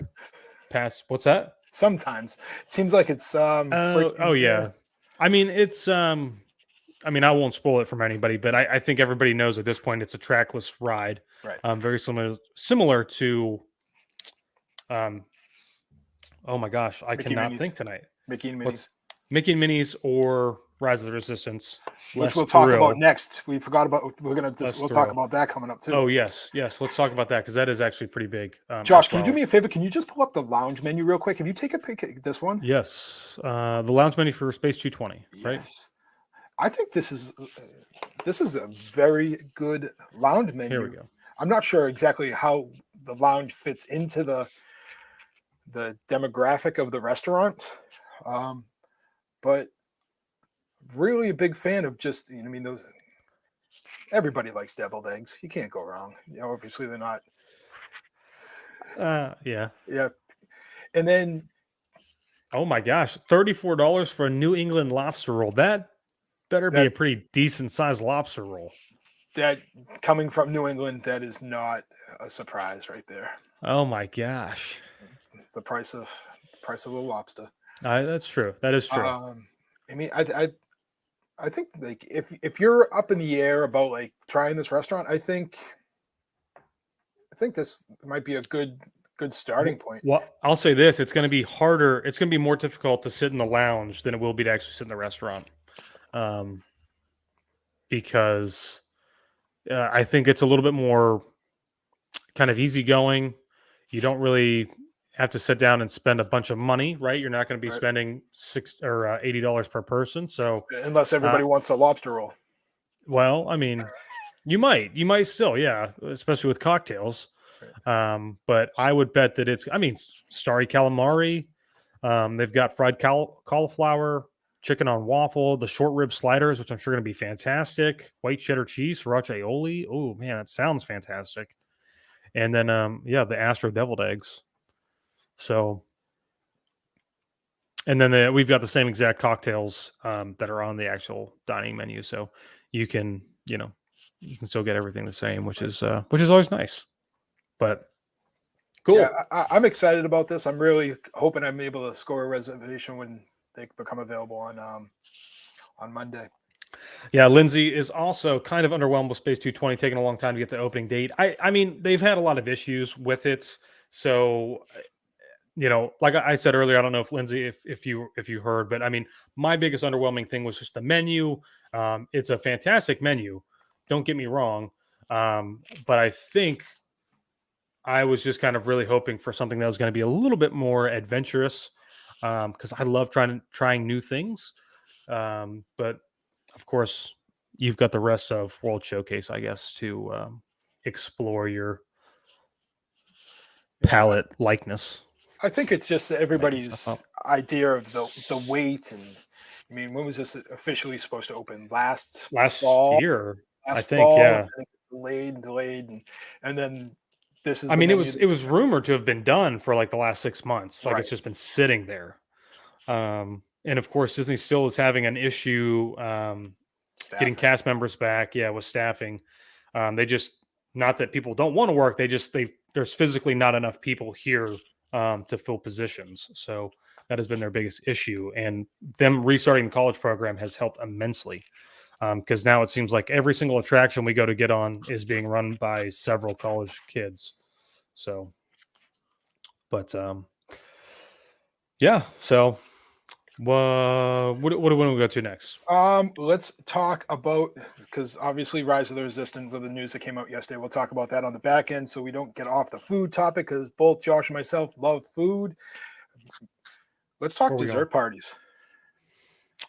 pass. What's that? Sometimes it seems like it's oh yeah. I mean, it's I won't spoil it from anybody, but I think everybody knows at this point it's a trackless ride. Right. Very similar to oh my gosh, I cannot think tonight. Mickey and Minnie's. Mickey and Minnie's or Rise of the Resistance. Which we'll talk about next. We forgot about we'll talk about that coming up too. Oh yes. Let's talk about that, because that is actually pretty big. Josh, can you do me a favor? Can you just pull up the lounge menu real quick? Have you take a pic of this one? Yes. The lounge menu for Space 220. Right. Yes. I think this is a very good lounge menu. Here we go. I'm not sure exactly how the lounge fits into the demographic of the restaurant, but really a big fan of just, those. Everybody likes deviled eggs. You can't go wrong. Obviously they're not. Yeah. And then, oh my gosh, $34 for a New England lobster roll. That better be a pretty decent sized lobster roll. That coming from New England, that is not a surprise right there. Oh my gosh. The price of the lobster. That's true. That is true. I think like if you're up in the air about like trying this restaurant, I think this might be a good starting point. Well, I'll say this: it's going to be harder. It's going to be more difficult to sit in the lounge than it will be to actually sit in the restaurant, because I think it's a little bit more kind of easygoing. You don't really have to sit down and spend a bunch of money, right? You're not going to be spending $60 or $80 per person. So unless everybody wants a lobster roll. Well, I mean, you might still, yeah, especially with cocktails. But I would bet that starry calamari. They've got fried cauliflower, chicken on waffle, the short rib sliders, which I'm sure going to be fantastic. White cheddar cheese, sriracha aioli. Oh man, that sounds fantastic. And then, the Astro deviled eggs. So, and then we've got the same exact cocktails that are on the actual dining menu. So you can, you can still get everything the same, which is always nice. But Yeah, cool. I'm excited about this. I'm really hoping I'm able to score a reservation when they become available on Monday. Yeah, Lindsay is also kind of underwhelmed with Space 220, taking a long time to get the opening date. I mean, they've had a lot of issues with it. So, like I said earlier, I don't know if Lindsay, if you heard, but I mean, my biggest underwhelming thing was just the menu. It's a fantastic menu. Don't get me wrong. But I think I was just kind of really hoping for something that was going to be a little bit more adventurous, because I love trying new things. But of course, you've got the rest of World Showcase, I guess, to explore your Yeah, palette likeness. I think it's just Making stuff up. everybody's idea of the wait. And I mean, when was this officially supposed to open? Last Fall, year, I last think, fall, and yeah. then it delayed and delayed, and then this is I the mean, it menu. was it was rumored to have been done for like the last 6 months. Like Right, it's just been sitting there. And of course, Disney still is having an issue getting staffing. cast members back. Yeah, with staffing. They just, not that people don't want to work. There's physically not enough people here to fill positions. So that has been their biggest issue. And them restarting the college program has helped immensely. Because now it seems like every single attraction we go to get on is being run by several college kids. So, but yeah. So, what do we want to go to next? Let's talk about, because obviously Rise of the Resistance with the news that came out yesterday. We'll talk about that on the back end so we don't get off the food topic, because both Josh and myself love food. Let's Where talk are we going? dessert parties.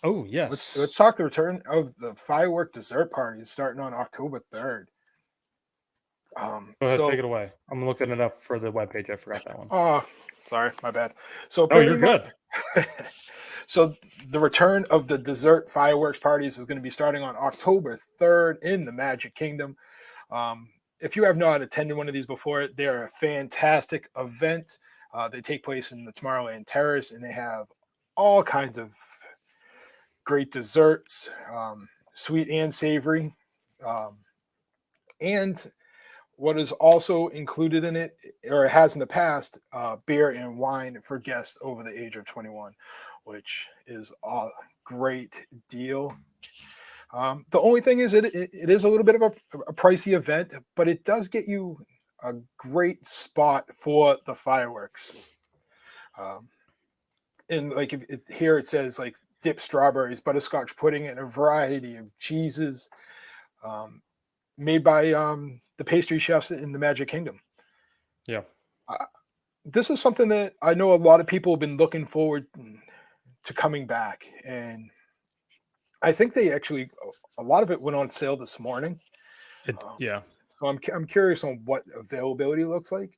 Oh Let's yes. let's talk the return of the firework dessert parties starting on October 3rd. Go ahead, take So it away. I'm looking it up for the webpage. I forgot that one. oh, sorry, my bad. So Oh, you're pretty much good. so the return of the dessert fireworks parties is going to be starting on October 3rd in the Magic Kingdom. If you have not attended one of these before, they're a fantastic event. They take place in the Tomorrowland Terrace, and they have all kinds of great desserts, sweet and savory. Um, and what is also included in it, or it has in the past, beer and wine for guests over the age of 21, which is a great deal. The only thing is, it is a little bit of a pricey event, but it does get you a great spot for the fireworks. Um, and like here it says like dip strawberries, butterscotch pudding, and a variety of cheeses um, made by the pastry chefs in the Magic Kingdom. Yeah. Uh, this is something that I know a lot of people have been looking forward to coming back, and I think they actually a lot of it went on sale this morning. Um, Yeah. so I'm curious on what availability looks like.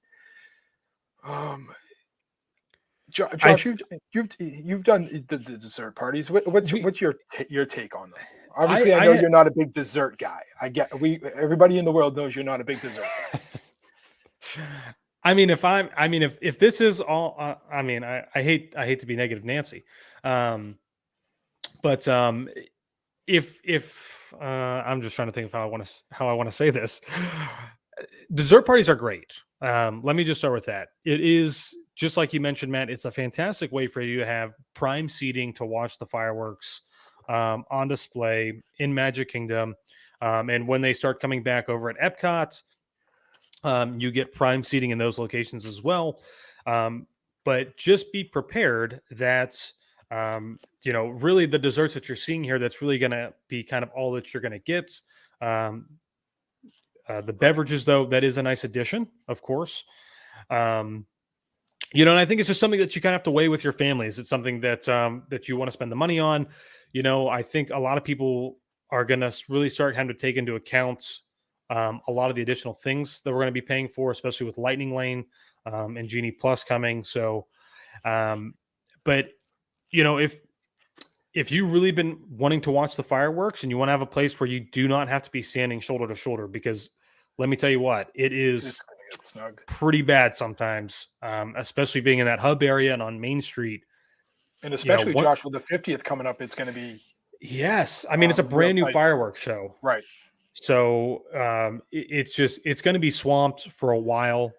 Um, I Josh, you've done the dessert parties. What's we your take on them? Obviously, I know I you're not a big dessert guy. I get everybody in the world knows you're not a big dessert guy. I mean, if this is all, I mean, I hate to be negative, Nancy, um, but if I'm just trying to think of how I want to say this. Dessert parties are great. Let me just start with that. It is just like you mentioned, Matt. It's a fantastic way for you to have prime seating to watch the fireworks on display in Magic Kingdom, and when they start coming back over at Epcot, you get prime seating in those locations as well. But just be prepared that really the desserts that you're seeing here, that's really going to be kind of all that you're going to get. Um, the Right. beverages, though, that is a nice addition, of course. Um, and I think it's just something that you kind of have to weigh with your family. Is it something that you want to spend the money on? I think a lot of people are going to really start having to take into account a lot of the additional things that we're going to be paying for, especially with Lightning Lane and Genie Plus coming. So, um, but if you really been wanting to watch the fireworks and you want to have a place where you do not have to be standing shoulder to shoulder, because let me tell you what, it It's is. get snug. pretty bad sometimes, especially being in that hub area and on Main Street. And You know especially, what? Josh, with the 50th coming up, it's going to be Yes, I mean it's a real brand new tight. fireworks show, Right. so it's going to be swamped for a while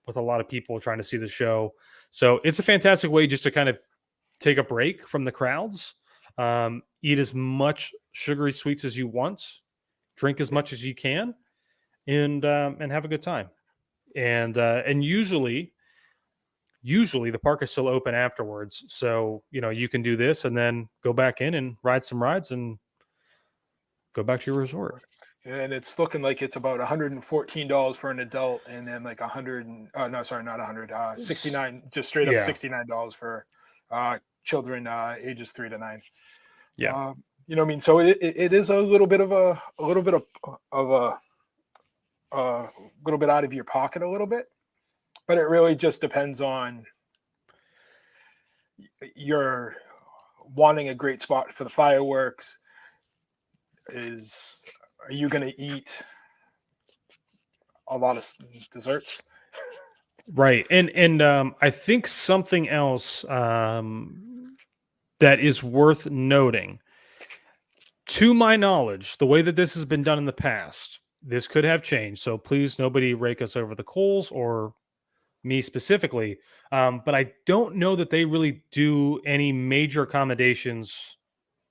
with a lot of people trying to see the show. So it's a fantastic way just to kind of take a break from the crowds, eat as much sugary sweets as you want, drink as much as you can, and have a good time. And usually the park is still open afterwards, so you can do this and then go back in and ride some rides and go back to your resort. And it's looking like it's about $114 for an adult, and then like 100. No, sorry, not 100. 69, just straight up Yeah. $69 for children ages 3 to 9. Yeah. You know what I mean? So it is a little bit of a little bit of a little bit out of your pocket a little bit, but it really just depends on your wanting a great spot for the fireworks. Are you going to eat a lot of desserts? Right. And I think something else that is worth noting, to my knowledge, the way that this has been done in the past, this could have changed. So please, nobody rake us over the coals or me specifically. But I don't know that they really do any major accommodations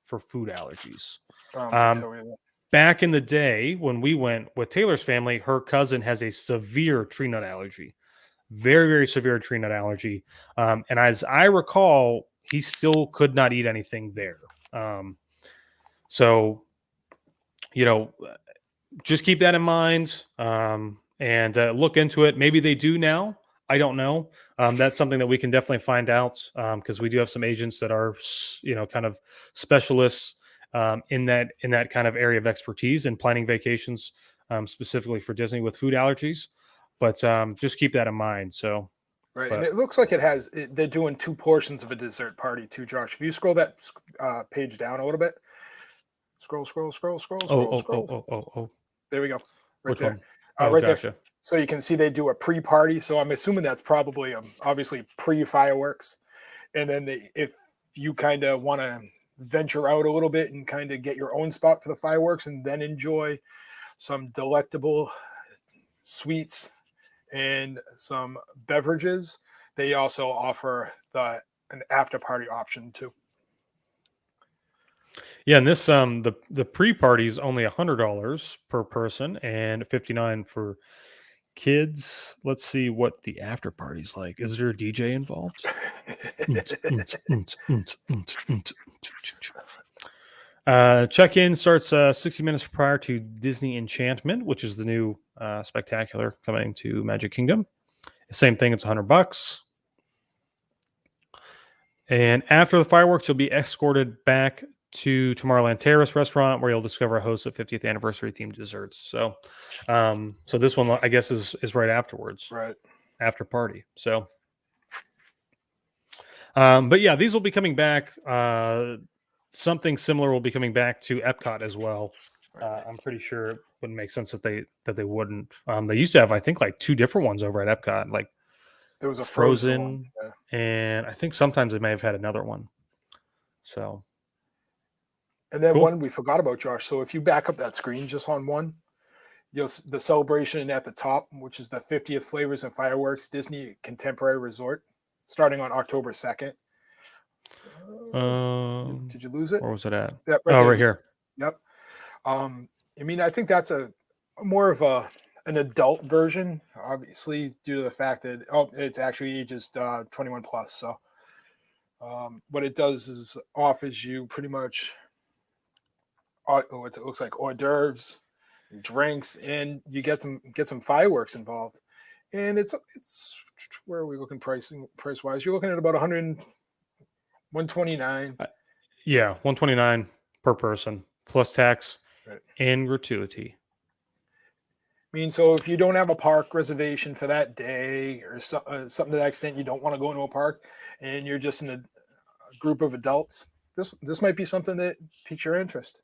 for food allergies. I don't think so either. Back in the day when we went with Taylor's family, her cousin has a severe tree nut allergy, very, very severe tree nut allergy. And as I recall, he still could not eat anything there. So, just keep that in mind and look into it. Maybe they do now. I don't know. That's something that we can definitely find out because we do have some agents that are, kind of specialists in that kind of area of expertise in planning vacations, specifically for Disney with food allergies. But just keep that in mind. So, Right, but, and it looks like they're doing 2 portions of a dessert party too, Josh. If you scroll that page down a little bit, scroll. oh. There we go, right Which there, one? Oh, right there. gotcha. So you can see they do a pre-party. So I'm assuming that's probably obviously pre-fireworks, and then if you kind of want to venture out a little bit and kind of get your own spot for the fireworks, and then enjoy some delectable sweets and some beverages, they also offer an after party option too. Yeah, and this the pre-party is only $100 per person and $59 for kids. Let's see what the after party's like. Is there a DJ involved? Check-in starts 60 minutes prior to Disney Enchantment, which is the new spectacular coming to Magic Kingdom. Same thing, it's $100. And after the fireworks, you'll be escorted back to Tomorrowland Terrace restaurant, where you'll discover a host of 50th anniversary themed desserts. So, so this one, I guess, is right afterwards, Right. after party. So, but yeah, these will be coming back. Something similar will be coming back to Epcot as well. I'm pretty sure it wouldn't make sense that they wouldn't. They used to have, I think, like 2 different ones over at Epcot, like There was a Frozen one. Frozen, and I think sometimes they may have had another one. So, And then cool. one we forgot about, Josh. So if you back up that screen just on one, the celebration at the top, which is the 50th Flavors and Fireworks Disney Contemporary Resort, starting on October 2nd. Did you lose it? Where was it at? Right oh, there. right here. Yep. I mean, I think that's a more of an adult version, obviously, due to the fact that it's actually ages 21 plus. So what it does is offers you pretty much what it looks like hors d'oeuvres, drinks, and you get some fireworks involved. And it's where are we looking price wise? You're looking at about 129. Yeah, $129 per person plus tax and gratuity. I mean, so if you don't have a park reservation for that day or something to that extent, you don't want to go into a park, and you're just in a group of adults, this might be something that piques your interest.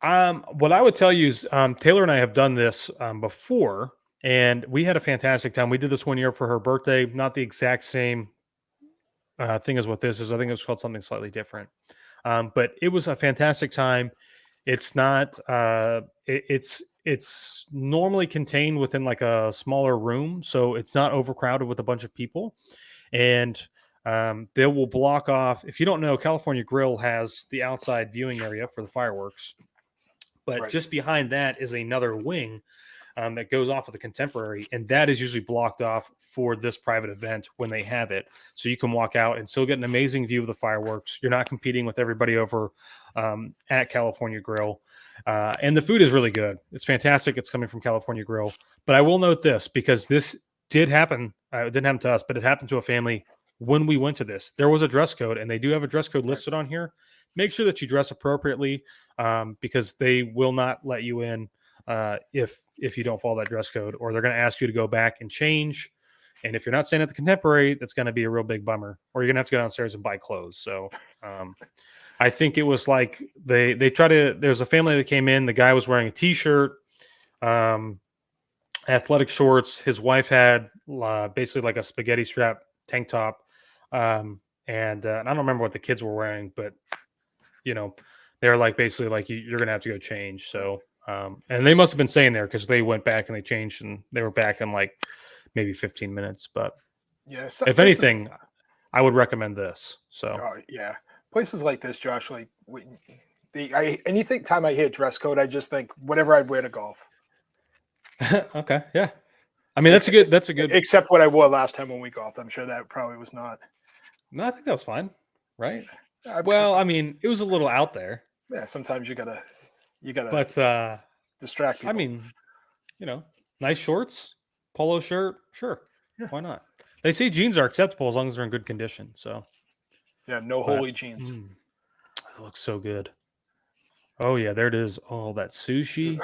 What I would tell you is Taylor and I have done this before, And we had a fantastic time. We did this one year for her birthday, not the exact same thing as what this is. I think it was called something slightly different. But it was a fantastic time. It's not. It's normally contained within like a smaller room, so it's not overcrowded with a bunch of people. And they will block off. If you don't know, California Grill has the outside viewing area for the fireworks, but Right. just behind that is another wing that goes off of the Contemporary, and that is usually blocked off for this private event when they have it. So you can walk out and still get an amazing view of the fireworks. You're not competing with everybody over at California Grill. And the food is really good. It's fantastic. It's coming from California Grill. But I will note this, because this did happen. It didn't happen to us, but it happened to a family when we went to this. There was a dress code, and they do have a dress code listed on here. Make sure that you dress appropriately, because they will not let you in if you don't follow that dress code, or they're going to ask you to go back and change. And if you're not staying at the Contemporary, that's going to be a real big bummer, or you're going to have to go downstairs and buy clothes. So I think it was like they try to, there's a family that came in, the guy was wearing a t-shirt, athletic shorts. His wife had basically like a spaghetti strap tank top. And I don't remember what the kids were wearing, but they're like basically like you're gonna have to go change. So and they must have been staying there, because they went back and they changed, and they were back in like maybe 15 minutes. But Yeah. if anything, I would recommend this. So Yeah, places like this, Josh. Like anything time I hear dress code, I just think whatever I'd wear to golf. okay, yeah. I mean, that's a good. Except what I wore last time when we golfed. I'm sure that probably was not. No, I think that was fine, right? I I mean, it was a little out there. Yeah, sometimes you gotta But distract people. I mean, nice shorts, polo shirt, sure, Yeah. Why not? They say jeans are acceptable as long as they're in good condition. So yeah, no holy jeans. It looks so good. Oh yeah, there it is. Oh, that sushi.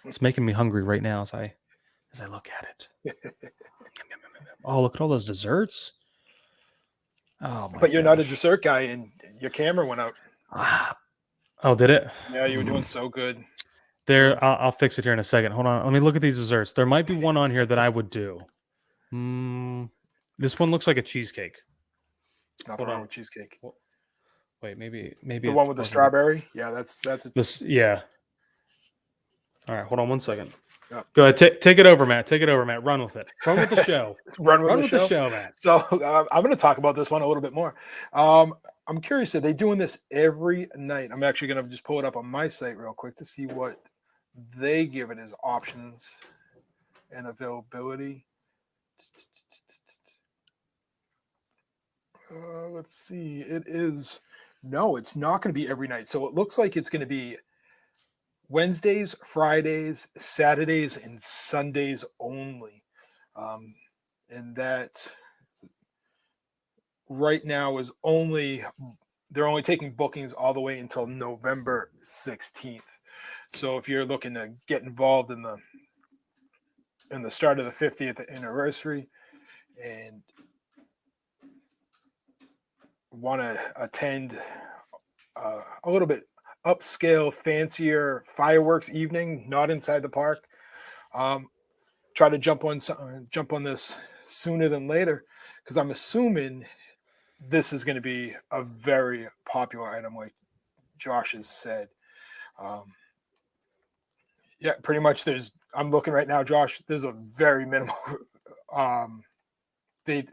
It's making me hungry right now as I look at it. Oh, look at all those desserts. Oh my! But you're not a dessert guy, and your camera went out. Oh, did it? Yeah, you were doing so good. There, I'll fix it here in a second. Hold on. Let me look at these desserts. There might be one on here that I would do. This one looks like a cheesecake. Nothing wrong with cheesecake. Wait, maybe the one with the strawberry. Yeah, that's this. Yeah. All right, hold on one second. Yep. Go ahead, take it over, Matt. Take it over, Matt. Run with it. Run with the show. Run with the show, Matt. So I'm going to talk about this one a little bit more. I'm curious, are they doing this every night? I'm actually going to just pull it up on my site real quick to see what they give it as options and availability. Let's see. It's not going to be every night. So it looks like it's going to be Wednesdays, Fridays, Saturdays, and Sundays only. And that right now is they're only taking bookings all the way until November 16th. So if you're looking to get involved in the start of the 50th anniversary and want to attend a little bit upscale, fancier fireworks evening, not inside the park, try to jump on this sooner than later, because I'm assuming this is going to be a very popular item, like Josh has said. Yeah, pretty much. I'm looking right now, Josh. There's a very minimal date,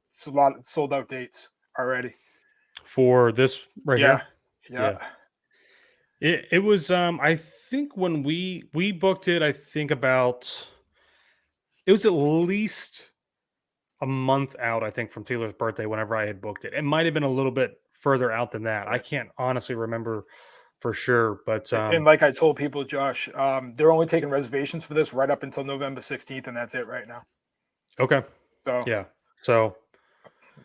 sold out dates already for this right here. Yeah. It was I think when we booked it, I think it was at least a month out, I think, from Taylor's birthday whenever I had booked it. It might have been a little bit further out than that. I can't honestly remember for sure, but and like I told people, Josh, they're only taking reservations for this right up until November 16th, and that's it right now. Okay. So yeah. So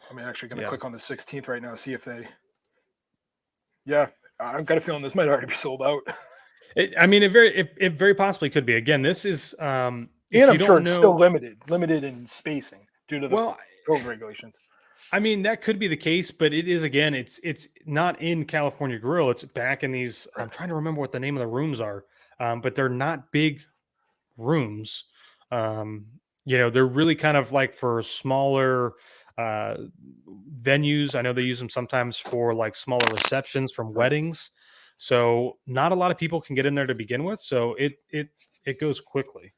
I'm actually going to click on the 16th right now to see if they. Yeah, I've got a feeling this might already be sold out. It very possibly could be. Again, this is and I'm sure it's still limited in spacing due to the code regulations. I mean, that could be the case, but it is, again, it's not in California Grill. It's back in these. I'm trying to remember what the name of the rooms are, but they're not big rooms. Um, they're really kind of like for smaller uh, venues. I know they use them sometimes for like smaller receptions from Right. weddings. So not a lot of people can get in there to begin with. So it goes quickly.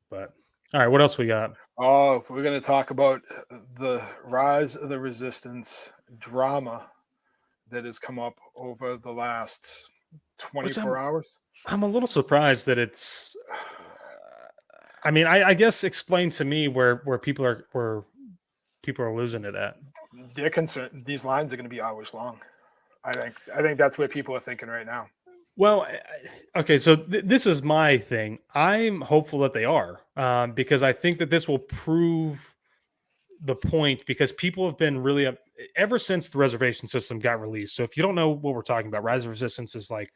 But all right, what else we got? Oh, we're going to talk about the rise of the resistance drama that has come up over the last Which 24 hours. I'm a little surprised that it's. I mean, I guess explain to me where people are losing it at. They're concerned these lines are going to be hours long. I think that's what people are thinking right now. Well, okay, so this is my thing. I'm hopeful that they are, because I think that this will prove the point. Because people have been really ever since the reservation system got released. So if you don't know what we're talking about, Rise of Resistance is like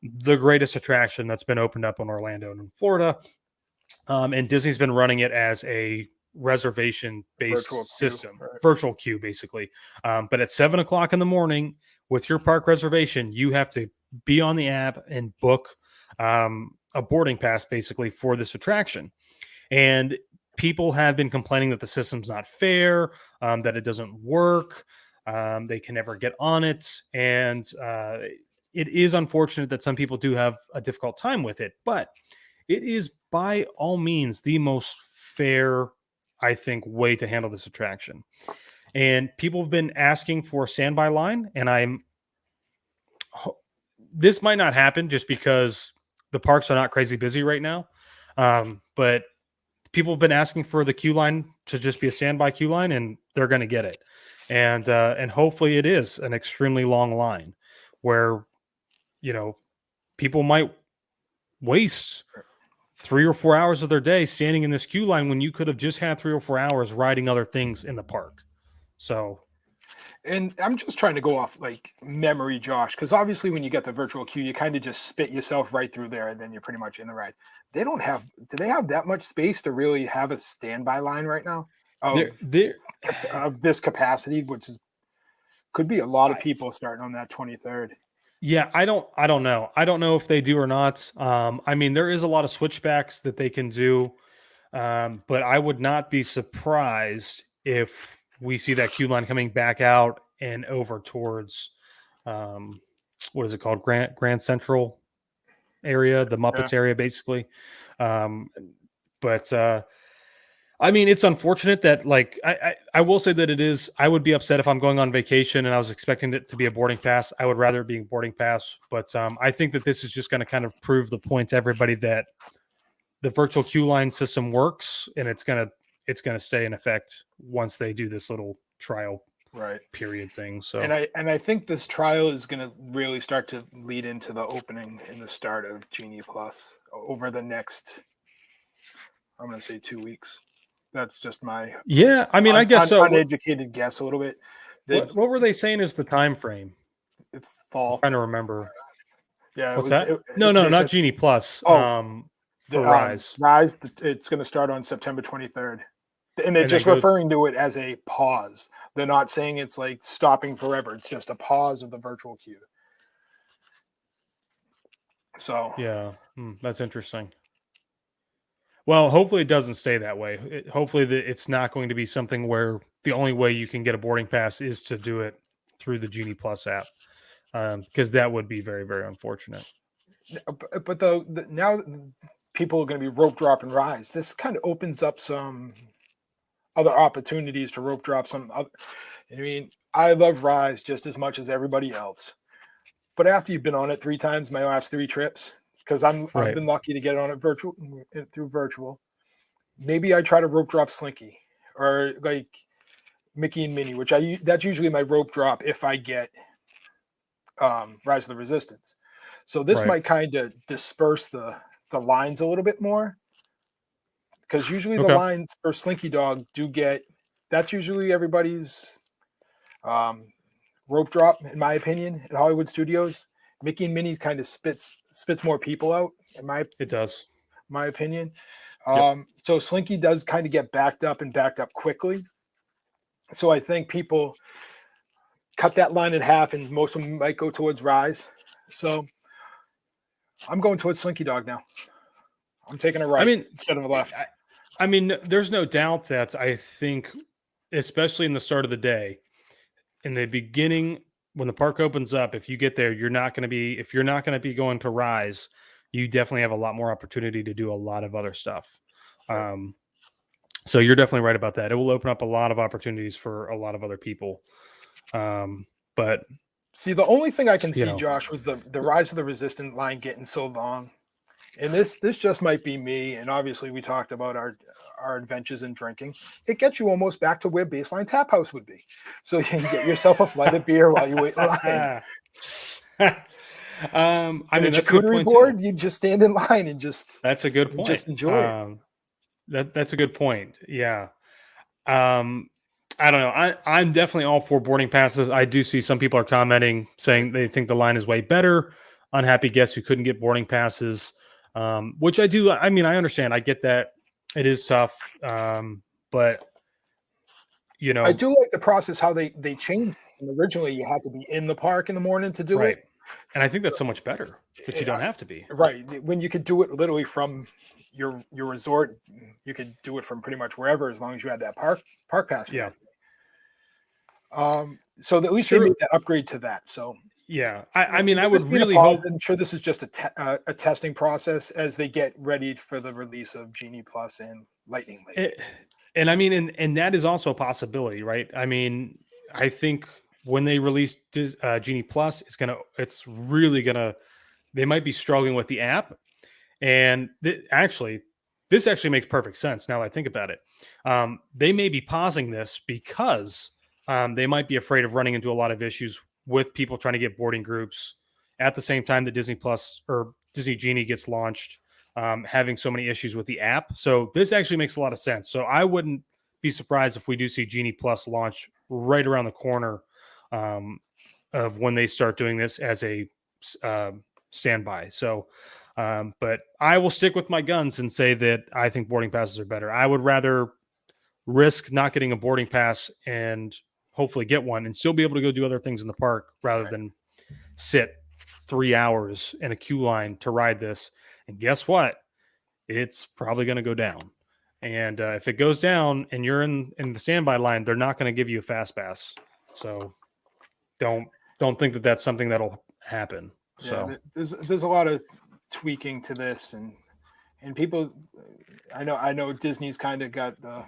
the greatest attraction that's been opened up in Orlando and in Florida. And Disney's been running it as a reservation based Virtual queue, system, right. virtual queue, basically. But at 7 o'clock in the morning with your park reservation, you have to be on the app and book a boarding pass basically for this attraction. And people have been complaining that the system's not fair, that it doesn't work, they can never get on it. And it is unfortunate that some people do have a difficult time with it, but it is by all means the most fair, I think, way to handle this attraction. And people have been asking for a standby line, and this might not happen just because the parks are not crazy busy right now. But people have been asking for the queue line to just be a standby queue line, and they're going to get it. And hopefully it is an extremely long line where, people might waste 3 or 4 hours of their day standing in this queue line when you could have just had 3 or 4 hours riding other things in the park. So, And I'm just trying to go off like memory, Josh, because obviously when you get the virtual queue, you kind of just spit yourself right through there, and then you're pretty much in the ride. Do they have that much space to really have a standby line right now of there, of this capacity, which could be a lot of I, people starting on that 23rd. yeah, I don't know. I don't know if they do or not. I mean, there is a lot of switchbacks that they can do. But I would not be surprised if we see that queue line coming back out and over towards, what is it called? Grand Central area, the Yeah. Muppets area, basically. Um, but I mean, it's unfortunate that, like, I will say that it is. I would be upset if I'm going on vacation and I was expecting it to be a boarding pass. I would rather it being boarding pass. But I think that this is just going to kind of prove the point to everybody that the virtual queue line system works, and it's gonna stay in effect once they do this little trial Right. period thing. So And I think this trial is going to really start to lead into the opening and the start of Genie Plus over the next, I'm going to say 2 weeks. That's just my yeah, I mean, I guess so. uneducated guess a little bit. The What were they saying is the time frame? I'm fall. trying to remember. Yeah, What's that? No, they not said, Genie Plus. oh, For Rise, Rise, it's going to start on September 23rd. And they're and then just go. referring to it as a pause. They're not saying it's like stopping forever. It's just a pause of the virtual queue. So, Yeah, that's interesting. Well, hopefully it doesn't stay that way. Hopefully it's not going to be something where the only way you can get a boarding pass is to do it through the Genie Plus app, because that would be very, very unfortunate. but now people are going to be rope drop and Rise. This kind of opens up some other opportunities to rope drop some other. I mean, I love Rise just as much as everybody else. But after you've been on it 3 times, my last 3 trips, because I've Right. been lucky to get on it through virtual. Maybe I try to rope drop Slinky or like Mickey and Minnie, that's usually my rope drop if I get Rise of the Resistance. So this Right. might kind of disperse the lines a little bit more, because usually the Okay. lines for Slinky Dog that's usually everybody's rope drop, in my opinion, at Hollywood Studios. Mickey and Minnie kind of spits more people out, It does. my opinion. Yep. So Slinky does kind of get backed up quickly. So I think people cut that line in half, and most of them might go towards Rise. So I'm going towards Slinky Dog now. I'm taking a right instead of a left. I mean, there's no doubt that I think, especially in the start of the day, in the beginning, when the park opens up, if you get there, if you're not going to be going to Rise, you definitely have a lot more opportunity to do a lot of other stuff. Right. So you're definitely right about that. It will open up a lot of opportunities for a lot of other people. But see, the only thing I can see, Josh, with the Rise of the Resistant line getting so long, and this just might be me, and obviously we talked about our adventures in drinking. It gets you almost back to where Baseline Tap House would be, so you can get yourself a flight of beer while you wait in line. I mean, a charcuterie board, you just stand in line and just. That's a good point. Just enjoy it. That's a good point. Yeah. I don't know. I'm definitely all for boarding passes. I do see some people are commenting saying they think the line is way better. Unhappy guests who couldn't get boarding passes, which I do. I mean, I understand. I get that it is tough, but I do like the process how they changed. Originally, you had to be in the park in the morning to do it, and I think that's so much better that you don't have to be. Right, when you could do it literally from your resort, you could do it from pretty much wherever as long as you had that park pass. Yeah. So at least they made that upgrade to that. So yeah, I mean, I would really hope. I'm sure this is just a testing process as they get ready for the release of Genie Plus and Lightning Lane. And I mean, and that is also a possibility, right? I mean, I think when they release Genie Plus, they might be struggling with the app. And this actually makes perfect sense now that I think about it. They may be pausing this because they might be afraid of running into a lot of issues with people trying to get boarding groups at the same time that Disney Plus or Disney Genie gets launched, having so many issues with the app. So this actually makes a lot of sense. So I wouldn't be surprised if we do see Genie Plus launch right around the corner of when they start doing this as a standby. So but I will stick with my guns and say that I think boarding passes are better. I would rather risk not getting a boarding pass and hopefully get one and still be able to go do other things in the park rather than sit 3 hours in a queue line to ride this. And guess what? It's probably going to go down. And if it goes down and you're in the standby line, they're not going to give you a fast pass. So don't think that that's something that'll happen. Yeah, so there's a lot of tweaking to this, and people, I know Disney's kind of got the,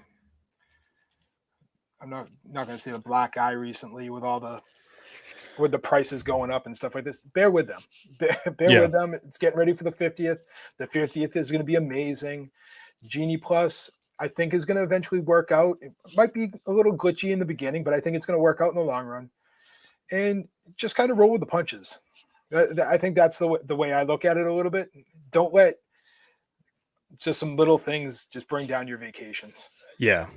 I'm not going to say the black eye recently with the prices going up and stuff like this. Bear with them. Bear with them. It's getting ready for the 50th. The 50th is going to be amazing. Genie Plus, I think, is going to eventually work out. It might be a little glitchy in the beginning, but I think it's going to work out in the long run. And just kind of roll with the punches. I think that's the way I look at it a little bit. Don't let just some little things just bring down your vacations. Yeah.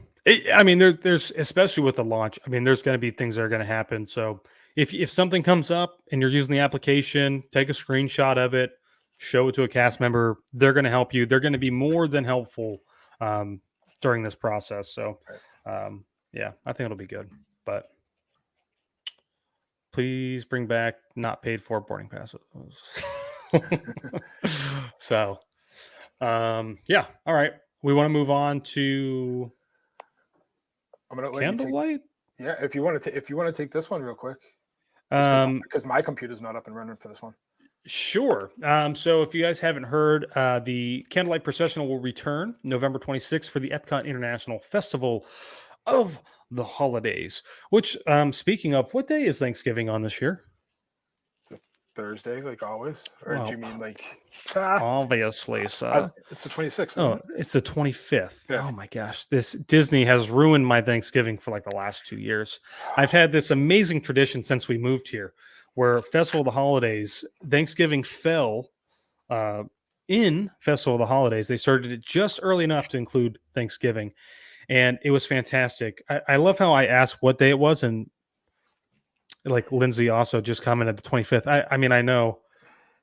I mean, there's, especially with the launch, I mean, there's going to be things that are going to happen. So if something comes up and you're using the application, take a screenshot of it, show it to a cast member. They're going to help you. They're going to be more than helpful during this process. So, yeah, I think it'll be good. But please bring back not paid for boarding passes. So, yeah. All right. We want to move on to Candlelight. Yeah, if you want to take this one real quick, because my computer's not up and running for this one. Sure. So if you guys haven't heard, the Candlelight Processional will return November 26th for the Epcot International Festival of the Holidays. Which, speaking of, what day is Thanksgiving on this year? Thursday, like always, or do you mean like obviously? So it's the 26th. Oh, it's the 25th. Oh my gosh, this Disney has ruined my Thanksgiving for like the last 2 years. I've had this amazing tradition since we moved here, where Festival of the Holidays, Thanksgiving fell in Festival of the Holidays. They started it just early enough to include Thanksgiving, and it was fantastic. I love how I asked what day it was, and like Lindsay also just commented the 25th. I mean, I know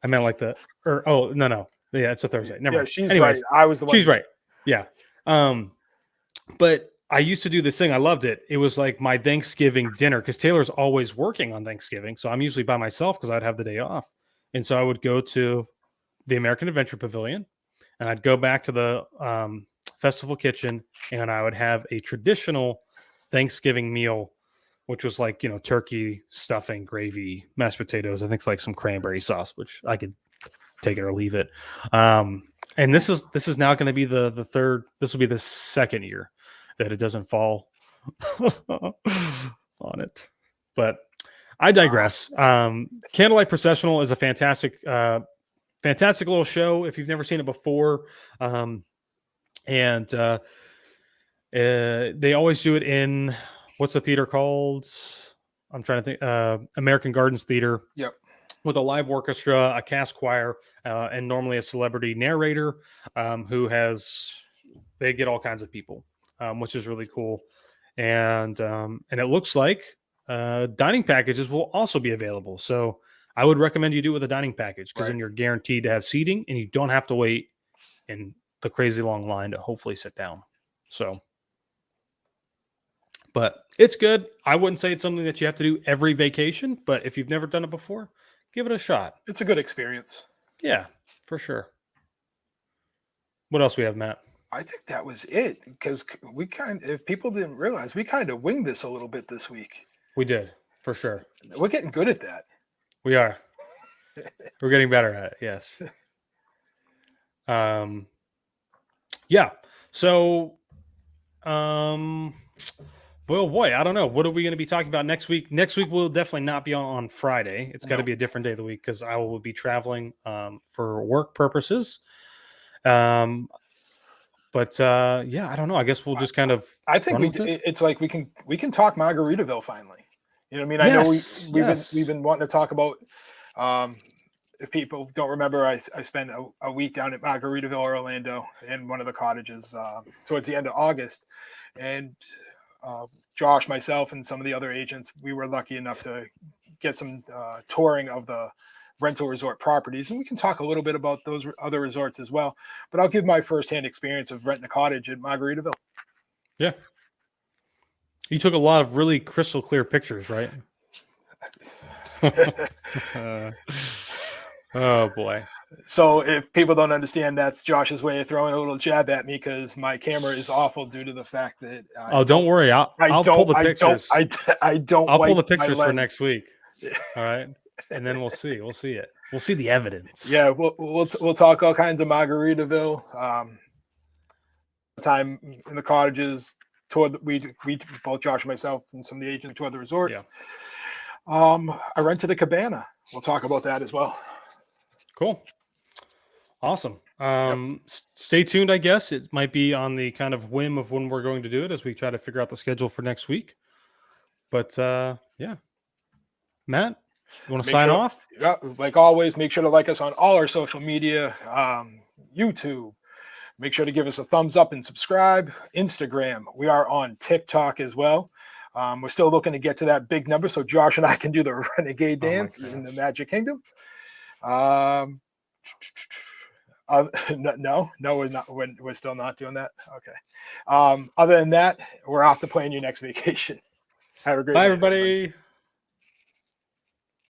I meant like no. Yeah, it's a Thursday. Never mind. She's right. I was the one. She's right. Yeah. But I used to do this thing. I loved it. It was like my Thanksgiving dinner because Taylor's always working on Thanksgiving. So I'm usually by myself because I'd have the day off. And so I would go to the American Adventure Pavilion and I'd go back to the festival kitchen, and I would have a traditional Thanksgiving meal, which was like, turkey, stuffing, gravy, mashed potatoes. I think it's like some cranberry sauce, which I could take it or leave it. And this is now going to be the third. This will be the second year that it doesn't fall on it. But I digress. Candlelight Processional is a fantastic little show if you've never seen it before. And they always do it in, what's the theater called? I'm trying to think. American Gardens Theater. Yep. With a live orchestra, a cast choir, and normally a celebrity narrator they get all kinds of people, which is really cool. And it looks like dining packages will also be available. So I would recommend you do it with a dining package, because then you're guaranteed to have seating and you don't have to wait in the crazy long line to hopefully sit down. So, but it's good. I wouldn't say it's something that you have to do every vacation, but if you've never done it before, give it a shot. It's a good experience. Yeah, for sure. What else we have, Matt? I think that was it, because if people didn't realize, we kind of winged this a little bit this week. We did, for sure. We're getting good at that. We are. We're getting better at it. Yes. Yeah. So, well, boy, I don't know. What are we going to be talking about next week? Next week will definitely not be on Friday. It's got to be a different day of the week, because I will be traveling for work purposes. But yeah, I don't know. I guess we'll just kind of. I think it's like we can talk Margaritaville finally. You know what I mean? Yes, I know we've been wanting to talk about. If people don't remember, I spent a week down at Margaritaville, Orlando, in one of the cottages towards the end of August, and Josh, myself, and some of the other agents, we were lucky enough to get some touring of the rental resort properties, and we can talk a little bit about those other resorts as well. But I'll give my firsthand experience of renting a cottage at Margaritaville. Yeah. You took a lot of really crystal clear pictures, right? Oh boy. So if people don't understand, that's Josh's way of throwing a little jab at me, because my camera is awful due to the fact that don't worry, I'll pull the pictures. I don't I'll pull the pictures for next week. All right. And then we'll see it. We'll see the evidence. Yeah, we'll talk all kinds of Margaritaville. Time in the cottages, we both Josh and myself and some of the agents toured the resorts. Yeah. I rented a cabana. We'll talk about that as well. Cool. Awesome. Stay tuned, I guess. It might be on the kind of whim of when we're going to do it, as we try to figure out the schedule for next week. But yeah. Matt, you want to sign off? Yeah, like always, make sure to like us on all our social media, YouTube. Make sure to give us a thumbs up and subscribe. Instagram. We are on TikTok as well. We're still looking to get to that big number so Josh and I can do the renegade dance in the Magic Kingdom. No, we're not. We're still not doing that. Okay. Other than that, we're off to plan your next vacation. Have a great night, night, everybody.